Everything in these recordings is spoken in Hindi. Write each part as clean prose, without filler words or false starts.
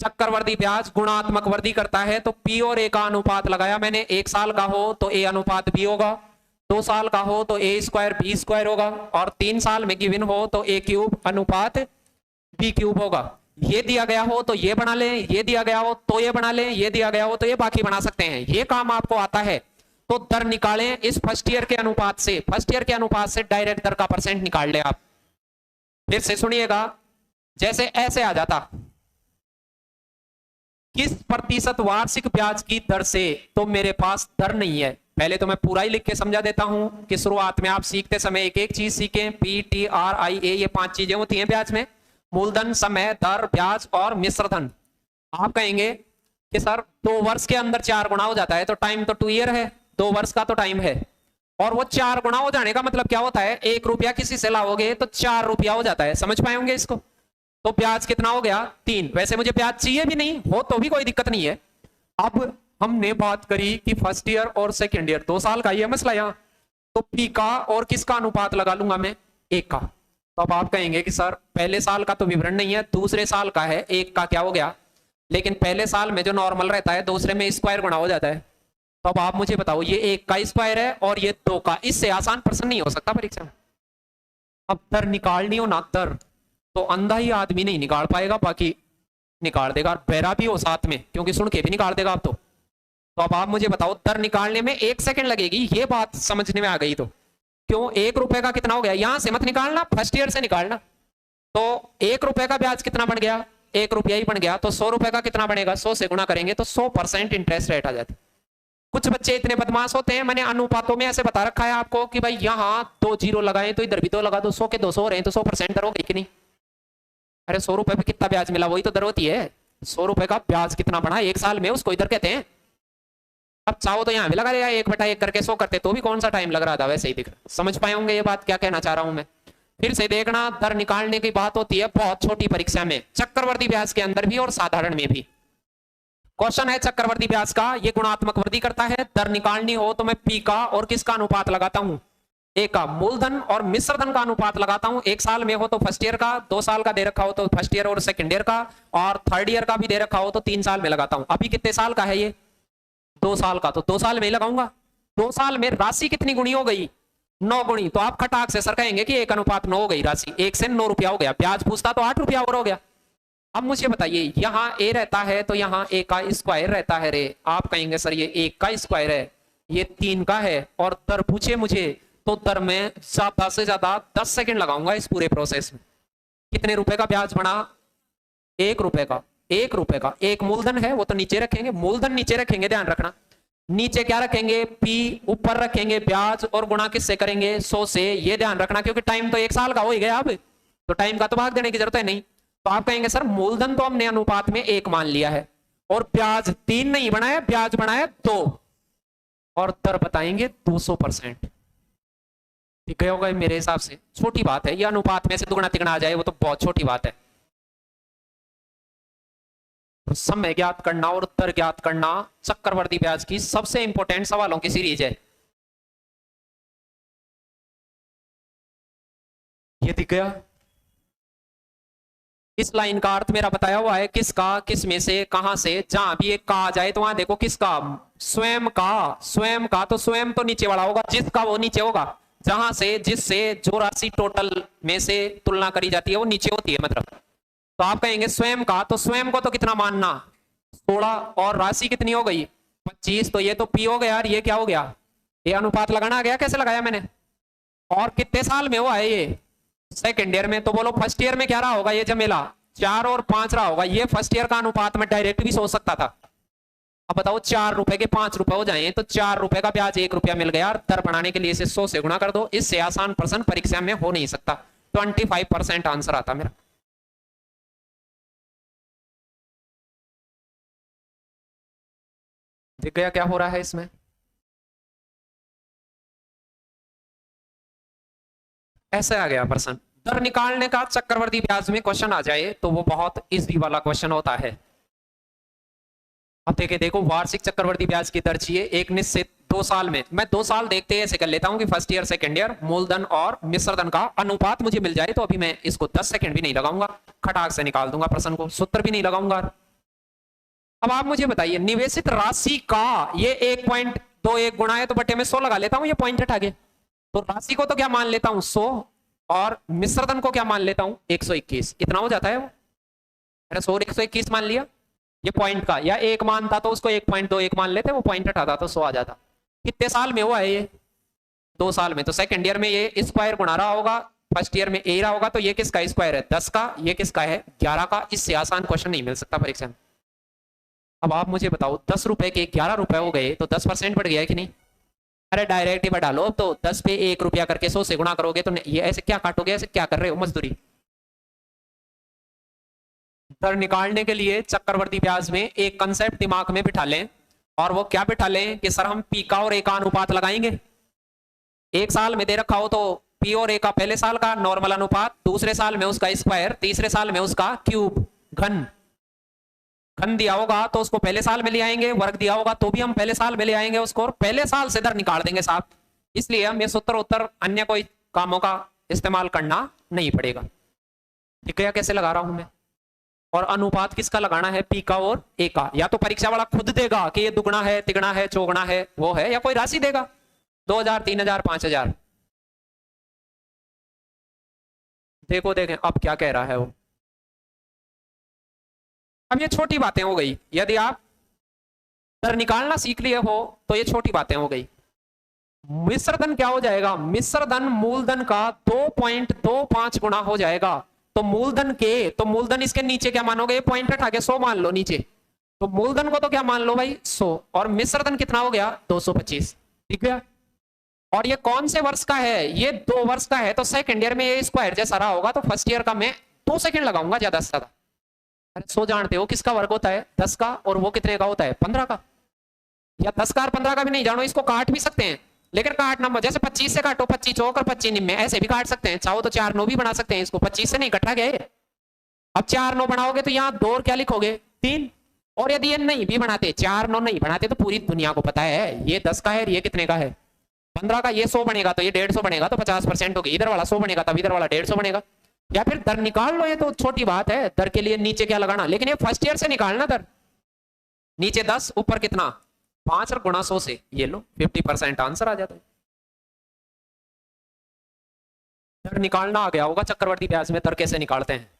चक्रवर्ती ब्याज गुणात्मक वृद्धि करता है, तो पी और ए का अनुपात लगाया मैंने। 1 साल का हो तो ए अनुपात बी होगा, 2 साल का हो तो ए स्क्वायर बी स्क्वायर होगा, और 3 साल में गिवन हो तो ए क्यूब अनुपात बी क्यूब होगा। ये दिया गया हो तो ये बना लें, ये दिया गया हो तो ये बना लें, ये दिया गया हो तो ये बाकी बना सकते हैं। ये काम आपको आता है तो दर निकालें इस फर्स्ट ईयर के अनुपात से। फर्स्ट ईयर के अनुपात से डायरेक्ट दर का परसेंट निकाल ले आप। फिर से सुनिएगा, जैसे ऐसे आ जाता किस प्रतिशत वार्षिक ब्याज की दर से, तो मेरे पास दर नहीं है। पहले तो मैं पूरा ही लिख के समझा देता हूं कि शुरुआत में आप सीखते समय एक एक चीज सीखें। पी टी आर आई ए, ये 5 चीजें होती हैं ब्याज में: मूलधन, समय, दर, ब्याज और मिश्र धन। आप कहेंगे कि सर 2 वर्ष के अंदर 4 गुना हो जाता है, तो टाइम तो 2 ईयर है, 2 वर्ष का तो टाइम है। और वो 4 गुना हो जाने का मतलब क्या होता है? 1 रुपया किसी से लाओगे तो 4 रुपया हो जाता है। समझ पाएंगे इसको? तो ब्याज कितना हो गया? 3। वैसे मुझे ब्याज चाहिए भी नहीं हो तो भी कोई दिक्कत नहीं है। अब हमने बात करी कि फर्स्ट ईयर और सेकेंड ईयर 2 साल का ये मसला यहाँ, तो पी का और किसका अनुपात लगा लूंगा मैं? 1 का। तो अब आप कहेंगे कि सर पहले साल का तो विवरण नहीं है, दूसरे साल का है, 1 का क्या हो गया? लेकिन पहले साल में जो नॉर्मल रहता है दूसरे में स्क्वायर गुणा हो जाता है। तो अब आप मुझे बताओ, ये 1 का स्क्वायर है और ये 2 का, इससे आसान प्रश्न नहीं हो सकता परीक्षा में। अब दर निकालनी हो ना, दर तो अंधा ही आदमी नहीं निकाल पाएगा, बाकी निकाल देगा। बहरा भी हो साथ में, क्योंकि सुन के भी निकाल देगा। अब तो अब आप मुझे बताओ, दर निकालने में 1 सेकंड लगेगी, ये बात समझने में आ गई तो क्यों? 1 रुपए का कितना हो गया? यहां से मत निकालना, फर्स्ट ईयर से निकालना। तो 1 रुपए का ब्याज कितना बन गया? 1 रुपया ही बन गया। तो 100 रुपए का कितना बनेगा? 100 से गुणा करेंगे तो 100% इंटरेस्ट रेट आ जाती। कुछ बच्चे इतने बदमाश होते हैं, मैंने अनुपातों में ऐसे बता रखा है आपको कि भाई यहाँ 2 जीरो लगाए तो इधर भी 2 लगा दो, 100 के 200 रहे तो 100% दर हो गई कि नहीं? अरे 100 रुपए पे कितना ब्याज मिला, वही तो दर होती है। 100 रुपए का ब्याज कितना बना 1 साल में, उसको इधर कहते हैं। अब चाहो तो यहाँ भी लगा देगा 1/1 करके 100 करते तो भी कौन सा टाइम लग रहा था, वैसे ही दिख रहा। समझ पाए होंगे ये बात क्या कहना चाह रहा हूं मैं? फिर से देखना, दर निकालने की बात होती है बहुत छोटी परीक्षा में, चक्रवर्ती ब्याज के अंदर भी और साधारण में भी। क्वेश्चन है चक्रवर्ती ब्याज का, ये गुणात्मक वृद्धि करता है। दर निकालनी हो तो मैं पी का और किसका अनुपात लगाता हूं? ए का। मूलधन और मिश्र धन का अनुपात लगाता हूं। 1 साल में हो तो फर्स्ट ईयर का, 2 साल का दे रखा हो तो फर्स्ट ईयर और सेकंड ईयर का, और थर्ड ईयर का भी दे रखा हो तो 3 साल में लगाता हूं। अभी कितने साल का है ये? 2 साल का, तो 2 साल में ही लगाऊंगा। 2 साल में राशि कितनी गुणी हो गई? 9 गुणी। तो आप खटाक से सर कहेंगे कि 1 अनुपात 9 हो गई राशि, 1 से 9 रुपया हो गया। ब्याज पूछता तो 8 रुपया और हो गया। अब मुझे बताइए, यहाँ ए रहता है तो यहाँ ए का स्क्वायर रहता है रे। आप कहेंगे सर ये 1 का स्क्वायर है, ये 3 का है, और दर पूछे मुझे तो दर में ज्यादा से ज्यादा 10 सेकंड लगाऊंगा इस पूरे प्रोसेस में। कितने रुपए का ब्याज बना? 1 रुपए का। 1 रुपए का। एक मूलधन है वो तो नीचे रखेंगे, मूलधन नीचे रखेंगे, ध्यान रखना। नीचे क्या रखेंगे? पी, ऊपर रखेंगे ब्याज, और गुणा किससे करेंगे? 100 से। ये ध्यान रखना, क्योंकि टाइम तो 1 साल का हो ही गया, अब तो टाइम का तो भाग देने की जरूरत है नहीं। तो आप कहेंगे सर मूलधन तो हमने अनुपात में 1 मान लिया है, और ब्याज 3 नहीं बनाया, ब्याज बनाया 2, और दर बताएंगे 200%। ठीक है होगा मेरे हिसाब से? छोटी बात है ये, अनुपात में से दुगना तिगुना आ जाए वो तो बहुत छोटी बात है। तो समय ज्ञात करना और दर ज्ञात करना चक्रवर्ती ब्याज की सबसे इंपॉर्टेंट सवालों की सीरीज है। ये दिख गया? इस लाइन का अर्थ मेरा बताया हुआ है, किसका, किस में से, कहां से। जहां भी एक का आ जाए तो वहां देखो किसका? स्वयं का। स्वयं का, तो स्वयं तो नीचे वाला होगा, जिसका वो नीचे होगा। जहां से, जिससे जो राशि टोटल में से तुलना करी जाती है वो नीचे होती है मतलब। तो आप कहेंगे स्वयं का, तो स्वयं को तो कितना मानना? 16, और राशि कितनी हो गई? 25। तो ये तो पी हो गया यार, ये क्या हो गया? ये अनुपात लगाना आ गया। कैसे लगाया मैंने? और कितने साल में हुआ है ये? सेकेंड ईयर में। तो बोलो फर्स्ट ईयर में क्या रहा होगा ये जमेला? 4 और 5 रहा होगा। ये फर्स्ट ईयर का अनुपात में डायरेक्ट भी सोच सकता था। अब बताओ 4 रुपए के 5 रुपए हो जाए तो 4 रुपए का ब्याज 1 रुपया मिल गया। दर बनाने के लिए इसे 100 से गुणा कर दो। इससे आसान प्रश्न परीक्षा में हो नहीं सकता। 25% आंसर आता मेरा। दिख गया क्या हो रहा है इसमें? ऐसे आ गया प्रश्न। दर निकालने का चक्रवर्ती ब्याज में क्वेश्चन आ जाए तो वो बहुत इजी वाला क्वेश्चन होता है। अब देखो वार्षिक चक्रवर्ती ब्याज की दर चाहिए एक निश्चित 2 साल में। मैं 2 साल देखते ऐसे कर लेता हूं कि फर्स्ट ईयर सेकंड ईयर मूलधन और मिश्र धन का अनुपात मुझे मिल जाए तो अभी मैं इसको 10 सेकंड भी नहीं लगाऊंगा, खटाक से निकाल दूंगा प्रश्न को, सूत्र भी नहीं लगाऊंगा। अब आप मुझे बताइए निवेशित राशि का ये 1.21 गुणा है तो बटे में 100 लगा लेता हूं, ये पॉइंट हटा के। तो राशि को तो क्या मान लेता हूं 100 और मिश्रधन को क्या मान लेता हूं 121, इतना हो जाता है वो। अरे 100 और 121 मान लिया ये पॉइंट का, या एक मान था तो उसको 1.21 मान लेते, वो पॉइंट हटाता तो 100 आ जाता। कितने साल में हुआ है ये 2 साल में। तो सेकंड ईयर में ये स्क्वायर गुणा रहा होगा, फर्स्ट ईयर में ए रहा होगा, तो ये किसका स्क्वायर है 10 का, ये किसका है 11 का। इससे आसान क्वेश्चन नहीं मिल सकता परीक्षा में। अब आप मुझे बताओ 10 रुपए के 11 रुपए हो गए तो 10% बढ़ गया है कि नहीं। अरे डायरेक्ट ही बढ़ा लो, तो 10 पे 1 रुपया करके 100 से गुणा करोगे तो ये ऐसे क्या काटोगे, ऐसे क्या कर रहे हो मजदूरी। दर निकालने के लिए चक्रवर्ती ब्याज में एक कंसेप्ट दिमाग में बिठा लें, और वो क्या बिठा लें कि सर हम पी का और ए का अनुपात लगाएंगे। एक साल में दे रखा हो तो पी और ए का पहले साल का नॉर्मल अनुपात, दूसरे साल में उसका स्क्वायर, तीसरे साल में उसका क्यूब घन। घन दिया होगा तो उसको पहले साल में ले आएंगे, वर्ग दिया होगा तो भी हम पहले साल में ले आएंगे उसको, और पहले साल से दर निकाल देंगे साहब। इसलिए हम ये सूत्र उत्तर अन्य कोई कामों का इस्तेमाल करना नहीं पड़ेगा। ठीक है, कैसे लगा रहा हूं मैं। और अनुपात किसका लगाना है पी का और ए का, या तो परीक्षा वाला खुद देगा कि ये दुगना है तिगुना है चौगुना है वो है, या कोई राशि देगा 2000 3000 5000। देखो देखें अब क्या कह रहा है वो। अब ये छोटी बातें हो गई, यदि आप दर निकालना सीख लिए हो तो ये छोटी बातें हो गई। मिश्रधन क्या हो जाएगा, मिश्रधन मूलधन का 2.25 गुना हो जाएगा। तो मूलधन इसके नीचे क्या मानोगे, पॉइंट हटा के 100 मान लो नीचे। तो मूलधन को तो क्या मान लो भाई 100, और मिश्रधन कितना हो गया 225। ठीक है, और ये कौन से वर्ष का है, ये 2 वर्ष का है। तो सेकंड ईयर में ये स्क्वायर जैसा रहा होगा, तो फर्स्ट ईयर का मैं 2 सेकंड लगाऊंगा ज्यादा से ज्यादा। अरे 100 जानते हो किसका वर्ग होता है 10 का, और वो कितने का होता है 15 का, या 10 का और 15 का भी नहीं जानो, इसको काट भी सकते हैं। लेकिन काटना जैसे 25 से काटो, 25 चौक और 25 निम्न, ऐसे भी काट सकते हैं। चाहो तो 4 9 भी बना सकते हैं, इसको 25 से नहीं कटा गया। अब 4 9 बनाओगे तो यहाँ 2 और क्या लिखोगे 3। और यदि ये नहीं भी बनाते 4 9 नहीं बनाते तो पूरी दुनिया को पता है ये 10 का है, ये कितने का है 15 का। ये 100 बनेगा तो ये 150 बनेगा, तो 50% होगी। इधर वाला 100 बनेगा तब इधर वाला 150 बनेगा। या फिर दर निकाल लो, ये तो छोटी बात है। दर के लिए नीचे क्या लगाना, लेकिन ये फर्स्ट ईयर से निकालना दर। नीचे 10 ऊपर कितना 5 और गुणा 100 से ये लो 50% आंसर आ जाता है। दर निकालना आ गया होगा चक्रवर्ती ब्याज में, दर कैसे निकालते हैं।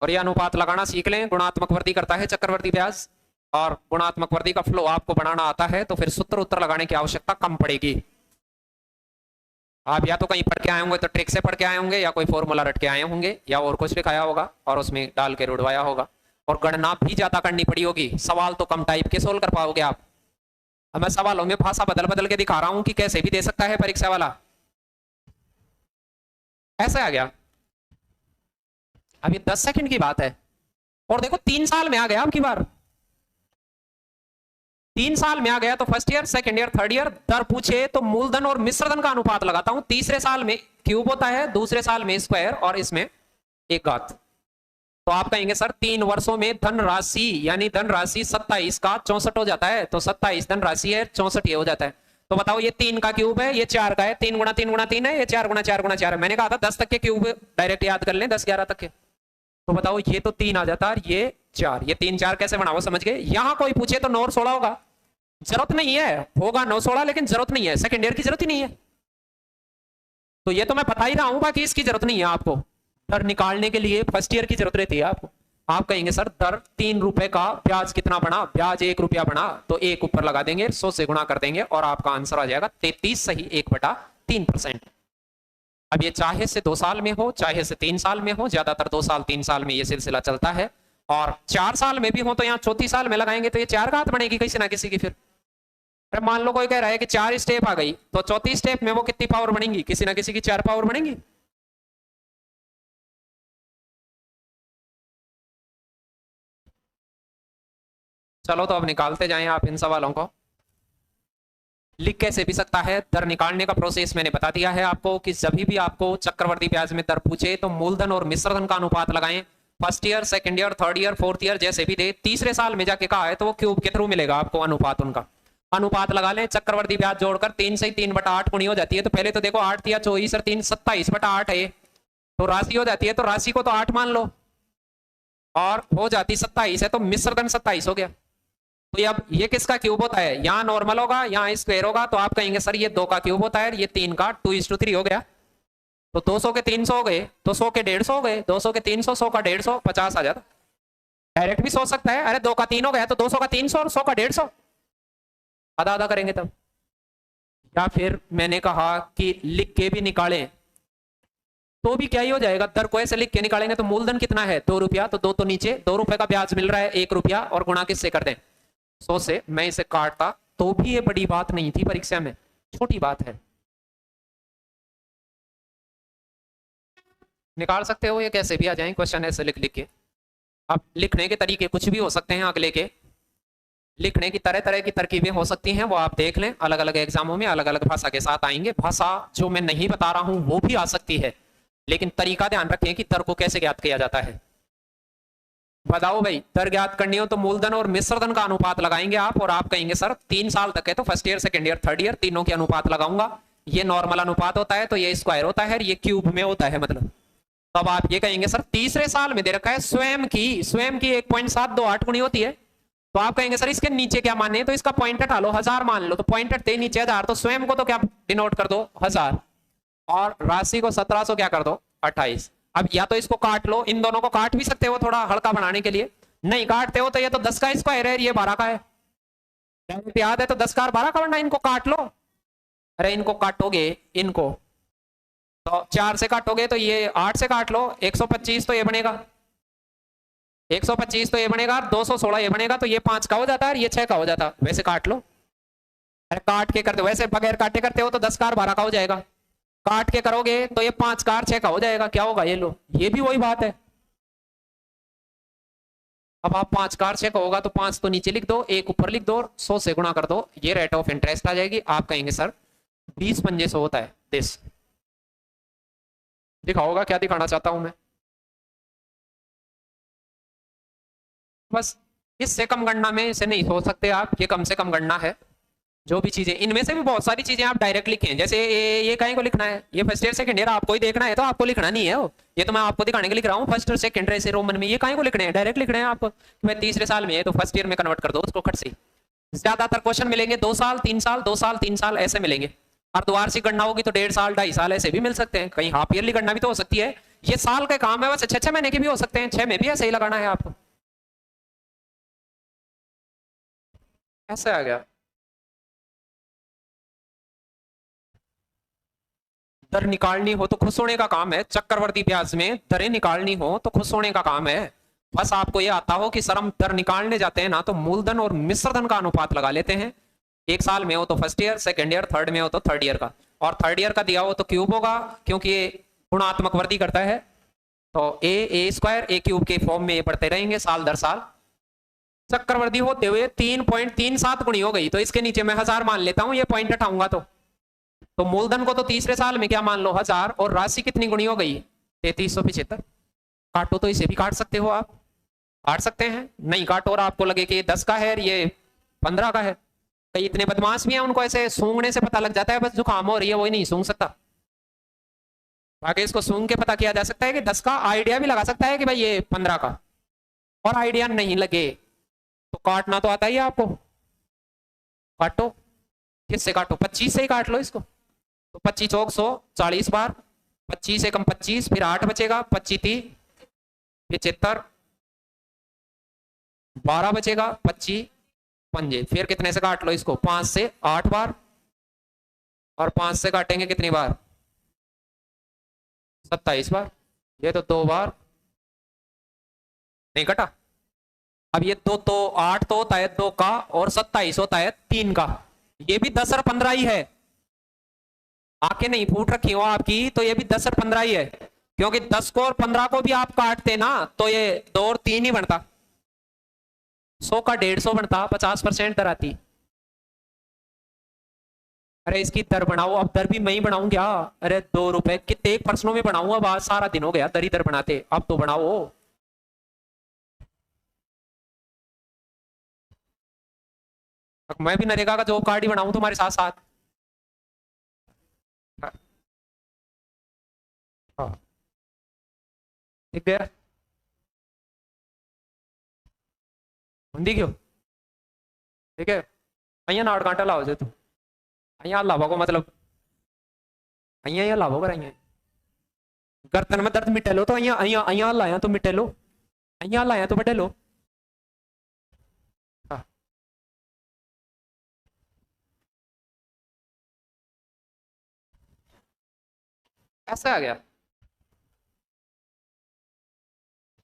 और ये अनुपात लगाना सीख लें, गुणात्मक वृद्धि करता है चक्रवर्ती ब्याज, और गुणात्मक वृद्धि का फ्लो आपको बनाना आता है तो फिर सूत्र उत्तर लगाने की आवश्यकता कम पड़ेगी। आप या तो कहीं पढ़ के आए होंगे तो ट्रिक से पढ़ के आए होंगे, या कोई फॉर्मूला रट के आए होंगे, या और कुछ लिखाया होगा और उसमें डाल के रुड़वाया होगा। और गणना भी ज्यादा करनी पड़ी होगी, सवाल तो कम टाइप के सोल्व कर पाओगे आप। अब मैं सवालों में भाषा बदल बदल के दिखा रहा हूं कि कैसे भी दे सकता है परीक्षा वाला। ऐसा आ गया। अब ये 10 सेकंड की बात है, और देखो 3 साल में आ गया। अब की बार 3 साल में आ गया, तो first year second year third year दर पूछे तो मूलधन और मिश्रधन का अनुपात लगाता हूं। तीसरे साल में क्यूब होता है, दूसरे साल में स्क्वायर, और इसमें एक घात। तो आप कहेंगे सर 3 वर्षों में धन राशि यानी धन राशि 27 का 64 हो जाता है, तो 27 धन राशि है 64 ये हो जाता है। तो बताओ ये 3 का क्यूब है, ये 4 का है, 3 गुणा 3 गुणा 3 है, ये 4 गुणा 4 गुणा 4 है। मैंने कहा था 10 तक के क्यूब डायरेक्ट याद कर लें, 10 11 तक के। तो बताओ ये तो 3 आ जाता है, ये 4, ये 3 4 कैसे बनाओ समझ गए। यहां कोई पूछे तो 9 और 16 होगा, जरूरत नहीं है, होगा 9 16 लेकिन जरूरत नहीं है, सेकंड ईयर की जरूरत ही नहीं है। तो ये तो मैं बता ही रहा हूं, बाकी इसकी जरूरत नहीं है आपको। दर निकालने के लिए फर्स्ट ईयर की जरूरत रहती है आपको। आप कहेंगे सर दर 3 रुपए का, ब्याज कितना बना, ब्याज 1 रुपया बना, तो 1 ऊपर लगा देंगे, 100 से गुणा कर देंगे और आपका आंसर आ जाएगा 33 सही 1/3%। अब ये चाहे से 2 साल में हो चाहे से 3 साल में हो, ज्यादातर 2 साल 3 साल में ये सिलसिला चलता है, और 4 साल में भी हो तो यहाँ चौथी साल में लगाएंगे तो ये 4 घात बनेगी किसी ना किसी की। फिर अरे मान लो कोई कह रहा है कि 4 स्टेप आ गई, तो चौथी स्टेप में वो कितनी पावर बनेगी, किसी ना किसी की 4 पावर बनेगी। चलो तो अब निकालते जाएं आप इन सवालों को। लिख कैसे भी सकता है, दर निकालने का प्रोसेस मैंने बता दिया है आपको कि जब भी आपको चक्रवर्ती ब्याज में दर पूछे तो मूलधन और मिश्रधन का अनुपात लगाएं। First year second year third year fourth year जैसे भी दे, तीसरे साल में जाके कहा है तो वो क्यूब के थ्रू मिलेगा आपको अनुपात। उनका अनुपात लगा लें, चक्रवर्ती ब्याज जोड़कर 3 से 3/8 गुणी हो जाती है। तो पहले तो देखो 8 या 24 और 3 27/8 है। तो राशि हो जाती है, तो राशि को तो 8 मान लो और हो जाती 27 है, तो मिश्र धन 27 हो गया। तो अब ये किसका क्यूब होता है, यहाँ नॉर्मल होगा यहाँ स्क्वायर होगा, तो आप कहेंगे सर ये 2 का क्यूब होता है, ये 3 का 2:3 हो गया। तो 200 के 300 हो गए, तो 100 के 150 हो गए, 200 के 300, 100 का 150, 50 आ जाता। डायरेक्ट भी सोच सकता है, अरे 2 का 3 हो गया तो 200 का 300 और 100 का 150, आधा आधा करेंगे तब। या फिर मैंने कहा कि लिख के भी निकालें तो भी क्या ही हो जाएगा, दर को ऐसे लिख के निकालेंगे तो मूलधन कितना है 2 रुपया, तो 2 तो नीचे, 2 रुपए का ब्याज मिल रहा है 1 रुपया, और गुणा किससे कर दें 100 से। मैं इसे काटता तो भी ये बड़ी बात नहीं थी परीक्षा में, छोटी बात है, निकाल सकते हो ये कैसे भी आ जाए क्वेश्चन ऐसे लिख लिख के। अब लिखने के तरीके कुछ भी हो सकते हैं, अगले के लिखने की तरह तरह की तरकीबें हो सकती हैं, वो आप देख लें, अलग अलग एग्जामों में अलग अलग भाषा के साथ आएंगे। भाषा जो मैं नहीं बता रहा हूं वो भी आ सकती है, लेकिन तरीका ध्यान रखें कि दर को कैसे ज्ञात किया जाता है। बताओ भाई, दर ज्ञात करनी हो तो मूलधन और मिश्रधन का अनुपात लगाएंगे आप, और आप कहेंगे सर 3 साल तक है तो first year second year third year तीनों के अनुपात लगाऊंगा, ये नॉर्मल अनुपात होता है तो ये स्क्वायर होता है, ये क्यूब में होता है मतलब। तब आप ये कहेंगे सर तीसरे साल में दे रखा है स्वयं की 1.728 गुणी होती है, तो आप कहेंगे सर इसके नीचे क्या माने, तो इसका पॉइंट हटा लो 1000 मान लो, तो पॉइंट हटते नीचे 1000, तो स्वयं को तो क्या डिनोट कर दो 1000 और राशि को 1700 क्या कर दो 28। अब या तो इसको काट लो, इन दोनों को काट भी सकते हो थोड़ा हल्का बनाने के लिए, नहीं काटते हो तो ये तो 10 का स्क्वायर है, ये 12 का है, याद है तो 10 का 12 का बनना, इनको काट लो। अरे इनको काटोगे, इनको तो 4 से काटोगे तो ये 8 से काट लो, 125 तो ये बनेगा, 125 तो ये बनेगा, 216 ये बनेगा, तो ये 5 का हो जाता है, ये 6 का हो जाता, वैसे काट लो। अरे काट के करते हो, वैसे बगैर काटे करते हो तो 10 का 12 का हो जाएगा, काट के करोगे तो ये 5 का 6 का हो जाएगा, क्या होगा ये लो, ये भी वही बात है। अब आप 5 का 6 का होगा तो 5 तो नीचे लिख दो, 1 ऊपर लिख दो और 100 से गुणा कर दो, ये रेट ऑफ इंटरेस्ट आ जाएगी। आप कहेंगे सर 20 पंजे 100 होता है, दिस दिखाओगा क्या दिखाना चाहता हूं मैं, बस इससे कम गणना में इसे नहीं सोच सकते आप, ये कम से कम गणना है। जो भी चीजें, इनमें से भी बहुत सारी चीजें आप डायरेक्ट लिखें, जैसे ये कहीं को लिखना है, ये फर्स्ट ईयर सेकंड ईयर आपको ही देखना है, तो आपको लिखना नहीं है वो, ये तो मैं आपको दिखाने के लिख रहा हूँ, फर्स्ट और सेकंड ऐसे रोमन में, ये कहीं को लिखने हैं, डायरेक्ट लिखने हैं आपको। मैं तीसरे साल में है तो फर्स्ट ईयर में कन्वर्ट कर दो उसको खट से। ज्यादातर क्वेश्चन मिलेंगे 2 साल 3 साल 2 साल 3 साल ऐसे मिलेंगे, अर्धवार्षिक गणना होगी तो 1.5 साल 2.5 साल ऐसे भी मिल सकते हैं, कहीं हाफ ईयरली गणना भी तो हो सकती है, ये साल का काम है, बस 6 महीने के भी हो सकते हैं, 6 में भी ऐसे ही लगाना है आपको। ऐसे आ गया, दर निकालनी हो तो खुश होने का काम है, चक्रवर्ती ब्याज में दरें निकालनी हो तो खुश होने का काम है। बस आपको ये आता हो कि सर हम दर निकालने जाते हैं ना तो मूलधन और मिश्रधन का अनुपात लगा लेते हैं, 1 साल में हो तो first year, second year, third में हो तो थर्ड ईयर का, और थर्ड ईयर का दिया हो तो क्यूब होगा क्योंकि ये गुणात्मक वृद्धि करता है, तो ए स्क्वायर ए क्यूब के फॉर्म में ये पढ़ते रहेंगे साल दर साल। चक्रवर्ती होते हुए 3.37 गुणी हो गई, तो इसके नीचे मैं 1000 मान लेता हूं, ये पॉइंट हटाऊंगा तो मूलधन को तो तीसरे साल में क्या मान लो 1000, और राशि कितनी गुणी हो गई 3375। काटो तो इसे भी काट सकते हो आप, काट सकते हैं, नहीं काटो और आपको लगे कि ये 10 का है ये 15 का है, कई इतने बदमाश भी हैं उनको ऐसे सूंघने से पता लग जाता है, बस जुकाम हो रही है वही नहीं सूंघ सकता, बाकी इसको सूंघ के पता किया जा सकता है कि 10 का, आइडिया भी लगा सकता है कि भाई ये 15 का, और आइडिया नहीं लगे तो काटना तो आता ही है आपको, काटो, किससे काटो 25 से ही काट लो इसको, तो 25 चौक 100 40 बार, 25 से कम 25, फिर 8 बचेगा, 25 30 75, 12 बचेगा, 25 पंजे, फिर कितने से काट लो इसको 5 से 8 बार, और 5 से काटेंगे कितनी बार 27 बार, ये तो 2 बार नहीं कटा। अब ये 2 तो 8 तो होता है 2 का, और 27 होता है 3 का, ये भी 10 और 15 ही है, आंखें नहीं फूट रखी हो आपकी, तो ये भी 10 और 15 ही है, क्योंकि 10 को और 15 को भी आप काटते ना तो ये 2 और 3 ही बनता, 100 का 150 बनता, 50% दर आती। अरे इसकी दर बनाओ, अब दर भी मैं ही बनाऊं क्या, अरे 2 रुपए कितने एक प्रश्नों में बनाऊंगा, अब सारा दिन हो गया दर ही दर बनाते, अब तो बनाओ। मैं भी नरेगा का जॉब कार्ड ही बनाऊं तुम्हारे साथ साथ। हाँ। दिख गया? हिंदी क्यों? ठीक है, અહીંયા નાડ કાંટા લાવો છે તું, અહીંયા લાવો को मतलब અહીંયા લાવો कर અહીંયા गर्दन में दर्द मिटे लो तो અહીંયા અહીંયા અહીંયા लाया तो मिटे लो, અહીંયા लाया तो मिटे लो। हाँ ऐसा आ गया।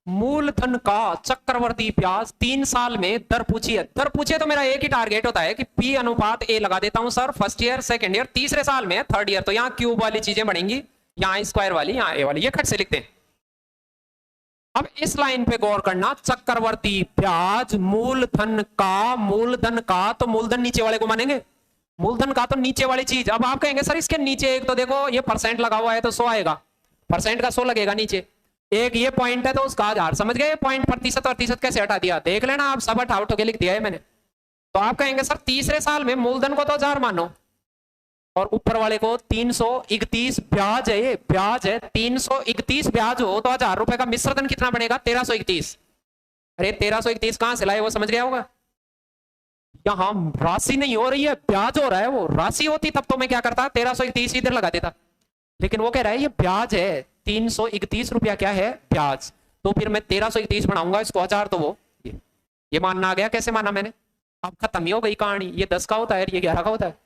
मूलधन का चक्रवर्ती ब्याज 3 साल में दर पूछी है। दर पूछे तो मेरा एक ही टारगेट होता है कि पी अनुपात ए लगा देता हूं sir, first year, second year, तीसरे साल में, थर्ड ईयर। तो यहाँ क्यूब वाली चीजें बढ़ेंगी, यहाँ स्क्वायर वाली, यहाँ ए वाली, ये खट से लिखते हैं। अब इस लाइन पे गौर करना, चक्रवर्ती ब्याज मूलधन का तो मूलधन नीचे वाले को मानेंगे, मूलधन का तो नीचे वाली चीज। अब आप कहेंगे सर इसके नीचे एक तो देखो ये परसेंट लगा हुआ है तो 100 आएगा, परसेंट का 100 लगेगा नीचे, एक ये पॉइंट है तो उसका 1000, समझ गए? पॉइंट प्रतिशत कैसे हटा दिया, देख लेना आप, सब हटा उठ के लिख दिया है मैंने। तो आप कहेंगे सर तीसरे साल में मूलधन को तो 1000 मानो और ऊपर वाले को 331 ब्याज है, ये ब्याज है, 331 ब्याज हो तो 1000 रुपए का मिश्रधन कितना बनेगा? 1331। अरे 1331 कहां से लाए, वो समझ गया होगा। यहां राशि नहीं हो रही है, ब्याज हो रहा है। वो राशि होती तब तो मैं क्या करता, 1331 इधर लगा देता, लेकिन वो कह रहा है ये ब्याज है, 331 रुपया क्या है? ब्याज। तो फिर मैं 1331 बनाऊंगा, इसको 1000 तो वो ये मानना आ गया। कैसे माना मैंने? अब खत्म ही हो गई कहानी। ये 10 का होता है, ये 11 का होता है।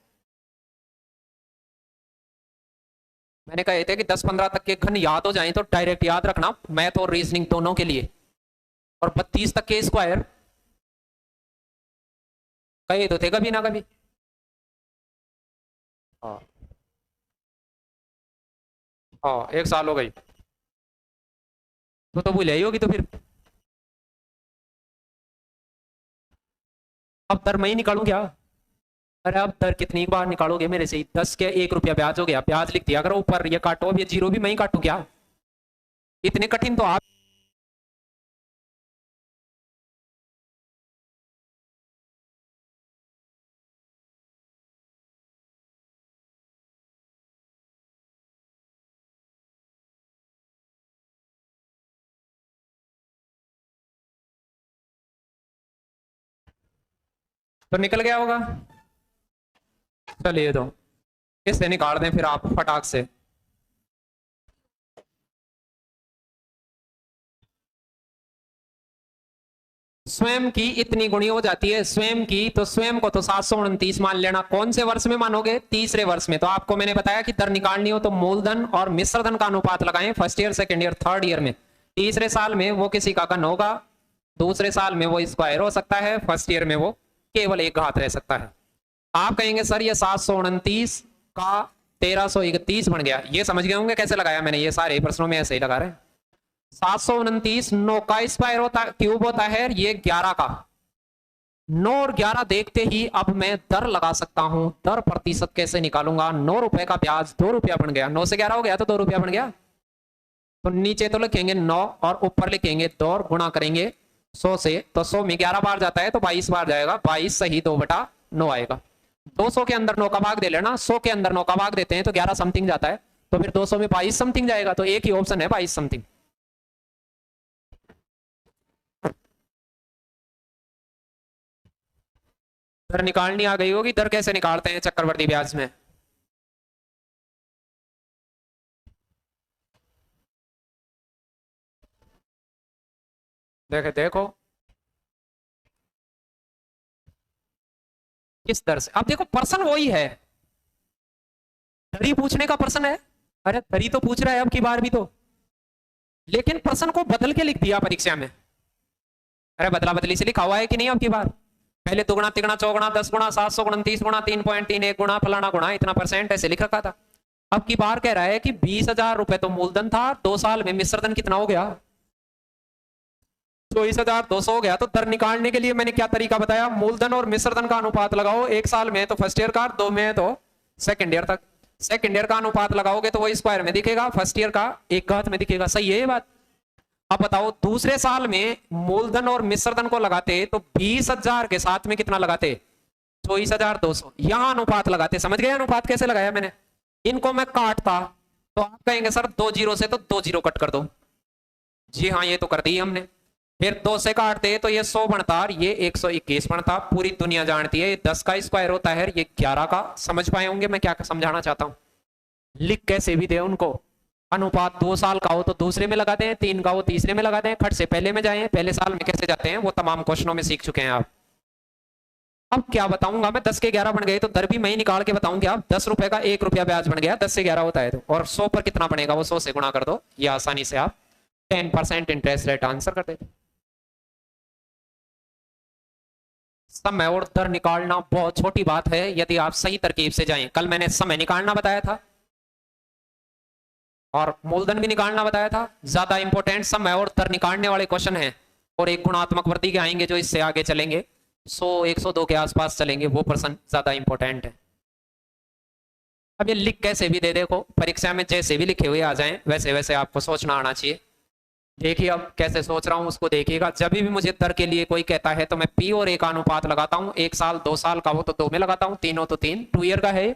मैंने कहे थे कि 10-15 तक के खंड याद हो जाएं तो डायरेक्ट याद रखना, मैथ और रीजनिंग दोनों के लिए। और 32 तक के स्क्वायर कहे तो थे कभी ना कभी। हाँ हाँ, 1 साल हो गई तो भूल आई होगी। तो फिर अब दर मैं ही निकालूं क्या? अरे अब दर कितनी बार निकालोगे मेरे से? 10 के 1 रुपया ब्याज हो गया, ब्याज लिख दिया। अगर ऊपर ये काटो, अब ये जीरो भी मैं ही काटूं क्या? इतने कठिन तो आप तो निकल गया होगा। चलिए तो इससे निकाल दें फिर आप फटाक से। स्वयं की इतनी गुणी हो जाती है, स्वयं की, तो स्वयं को तो 729 मान लेना। कौन से वर्ष में मानोगे? तीसरे वर्ष में। तो आपको मैंने बताया कि दर निकालनी हो तो मूलधन और मिश्रधन का अनुपात लगाएं, first year, second year, third year में। तीसरे साल में वो किसी का घन होगा, दूसरे साल में वो स्क्वायर हो सकता है, फर्स्ट ईयर में वो केवल एक घात रह सकता है। आप कहेंगे सर ये 729 का 1331 बन गया, ये समझ गए होंगे कैसे लगाया मैंने, ये सारे प्रश्नों में ऐसे ही लगा रहे हैं। 729 9 का स्क्वायर होता है, क्यूब होता है, ये 11 का। 9 और 11 देखते ही अब मैं दर लगा सकता हूं। दर प्रतिशत कैसे निकालूंगा? 9 रुपए का ब्याज 2 रुपया बन गया, 9 से 11 हो गया तो 2 रुपया बन गया। तो नीचे तो लिखेंगे 9 और ऊपर लिखेंगे 2 और गुणा करेंगे 100 से, तो 100 में 11 बार जाता है तो 22 बार जाएगा, 22 सही 2/9 आएगा। 200 के अंदर 9 का भाग दे लेना, 100 के अंदर 9 का भाग देते हैं तो 11 समथिंग जाता है, तो फिर 200 में 22 समथिंग जाएगा। तो एक ही ऑप्शन है 22 समथिंग। दर निकालनी आ गई होगी। दर कैसे निकालते हैं चक्रवर्ती ब्याज में? देखो किस दर से। अब देखो प्रश्न वही है, दरी पूछने का प्रश्न है। अरे दरी तो पूछ रहा है अब की बार भी तो, लेकिन प्रश्न को बदल के लिख दिया परीक्षा में। अरे बदला बदली से लिखा हुआ है कि नहीं अब की बार? पहले दुगुना तिगुना चौगुना 10 गुना 729 गुना 3.31 गुना फलाना गुना इतना परसेंट ऐसे लिख रखा था। अब की बार कह रहा है कि 20,000 रुपए तो मूलधन था, 2 साल में मिश्रधन कितना हो गया? 24,200 हो गया। तो दर निकालने के लिए मैंने क्या तरीका बताया? मूलधन और मिश्रधन का अनुपात लगाओ, 1 साल में तो फर्स्ट ईयर का, 2 में तो सेकंड ईयर तक। सेकंड ईयर का अनुपात लगाओगे तो वो स्क्वायर में दिखेगा, फर्स्ट ईयर का 1 घात में दिखेगा। सही है ये बात? अब बताओ दूसरे साल में मूलधन और मिश्रधन को लगाते तो 20,000 के साथ में कितना लगाते? 24,200। यहां अनुपात लगाते। समझ गए अनुपात कैसे लगाया मैंने? इनको मैं काटता तो आप कहेंगे सर 2 जीरो से तो 2 जीरो कट कर दो, जी हाँ, ये तो कर दी हमने। फिर 2 से काटते तो ये 100 बनता और ये 121 बनता। पूरी दुनिया जानती है ये 10 का स्क्वायर होता है, ये 11 का। समझ पाए होंगे मैं क्या समझाना चाहता हूँ। लिख कैसे भी दे उनको। अनुपात 2 साल का हो तो दूसरे में लगा दें, 3 का हो तीसरे में लगा दें, खट से पहले में जाएं, पहले साल में कैसे जाते हैं वो तमाम क्वेश्चनों में सीख चुके हैं आप। अब क्या बताऊंगा मैं, 10 के 11 बन गए तो दर भी मैं ही निकाल के बताऊंगा। 10 रुपए का 1 रुपया ब्याज बन गया, 10 से 11 होता है तो। और 100 पर कितना बनेगा वो 100 से गुणा कर दो, ये आसानी से आप 10% इंटरेस्ट रेट आंसर कर देते। समय और दर निकालना बहुत छोटी बात है यदि आप सही तरकीब से जाएं। कल मैंने समय निकालना बताया था और मूलधन भी निकालना बताया था। ज्यादा इंपॉर्टेंट समय और दर निकालने वाले क्वेश्चन हैं, और एक गुणात्मक वृद्धि के आएंगे जो इससे आगे चलेंगे, 100-102 के आसपास चलेंगे, वो प्रश्न ज्यादा इंपॉर्टेंट है। अब ये लिख कैसे भी दे, देखो परीक्षा में जैसे भी लिखे हुए आ जाएं वैसे वैसे आपको सोचना आना चाहिए। देखिए अब कैसे सोच रहा हूं उसको देखिएगा। जब भी मुझे दर के लिए कोई कहता है तो मैं पी और ए का अनुपात लगाता हूं। 1 साल 2 साल का हो तो 2 में लगाता हूं, 3 हो तो 3, 2 ईयर का है।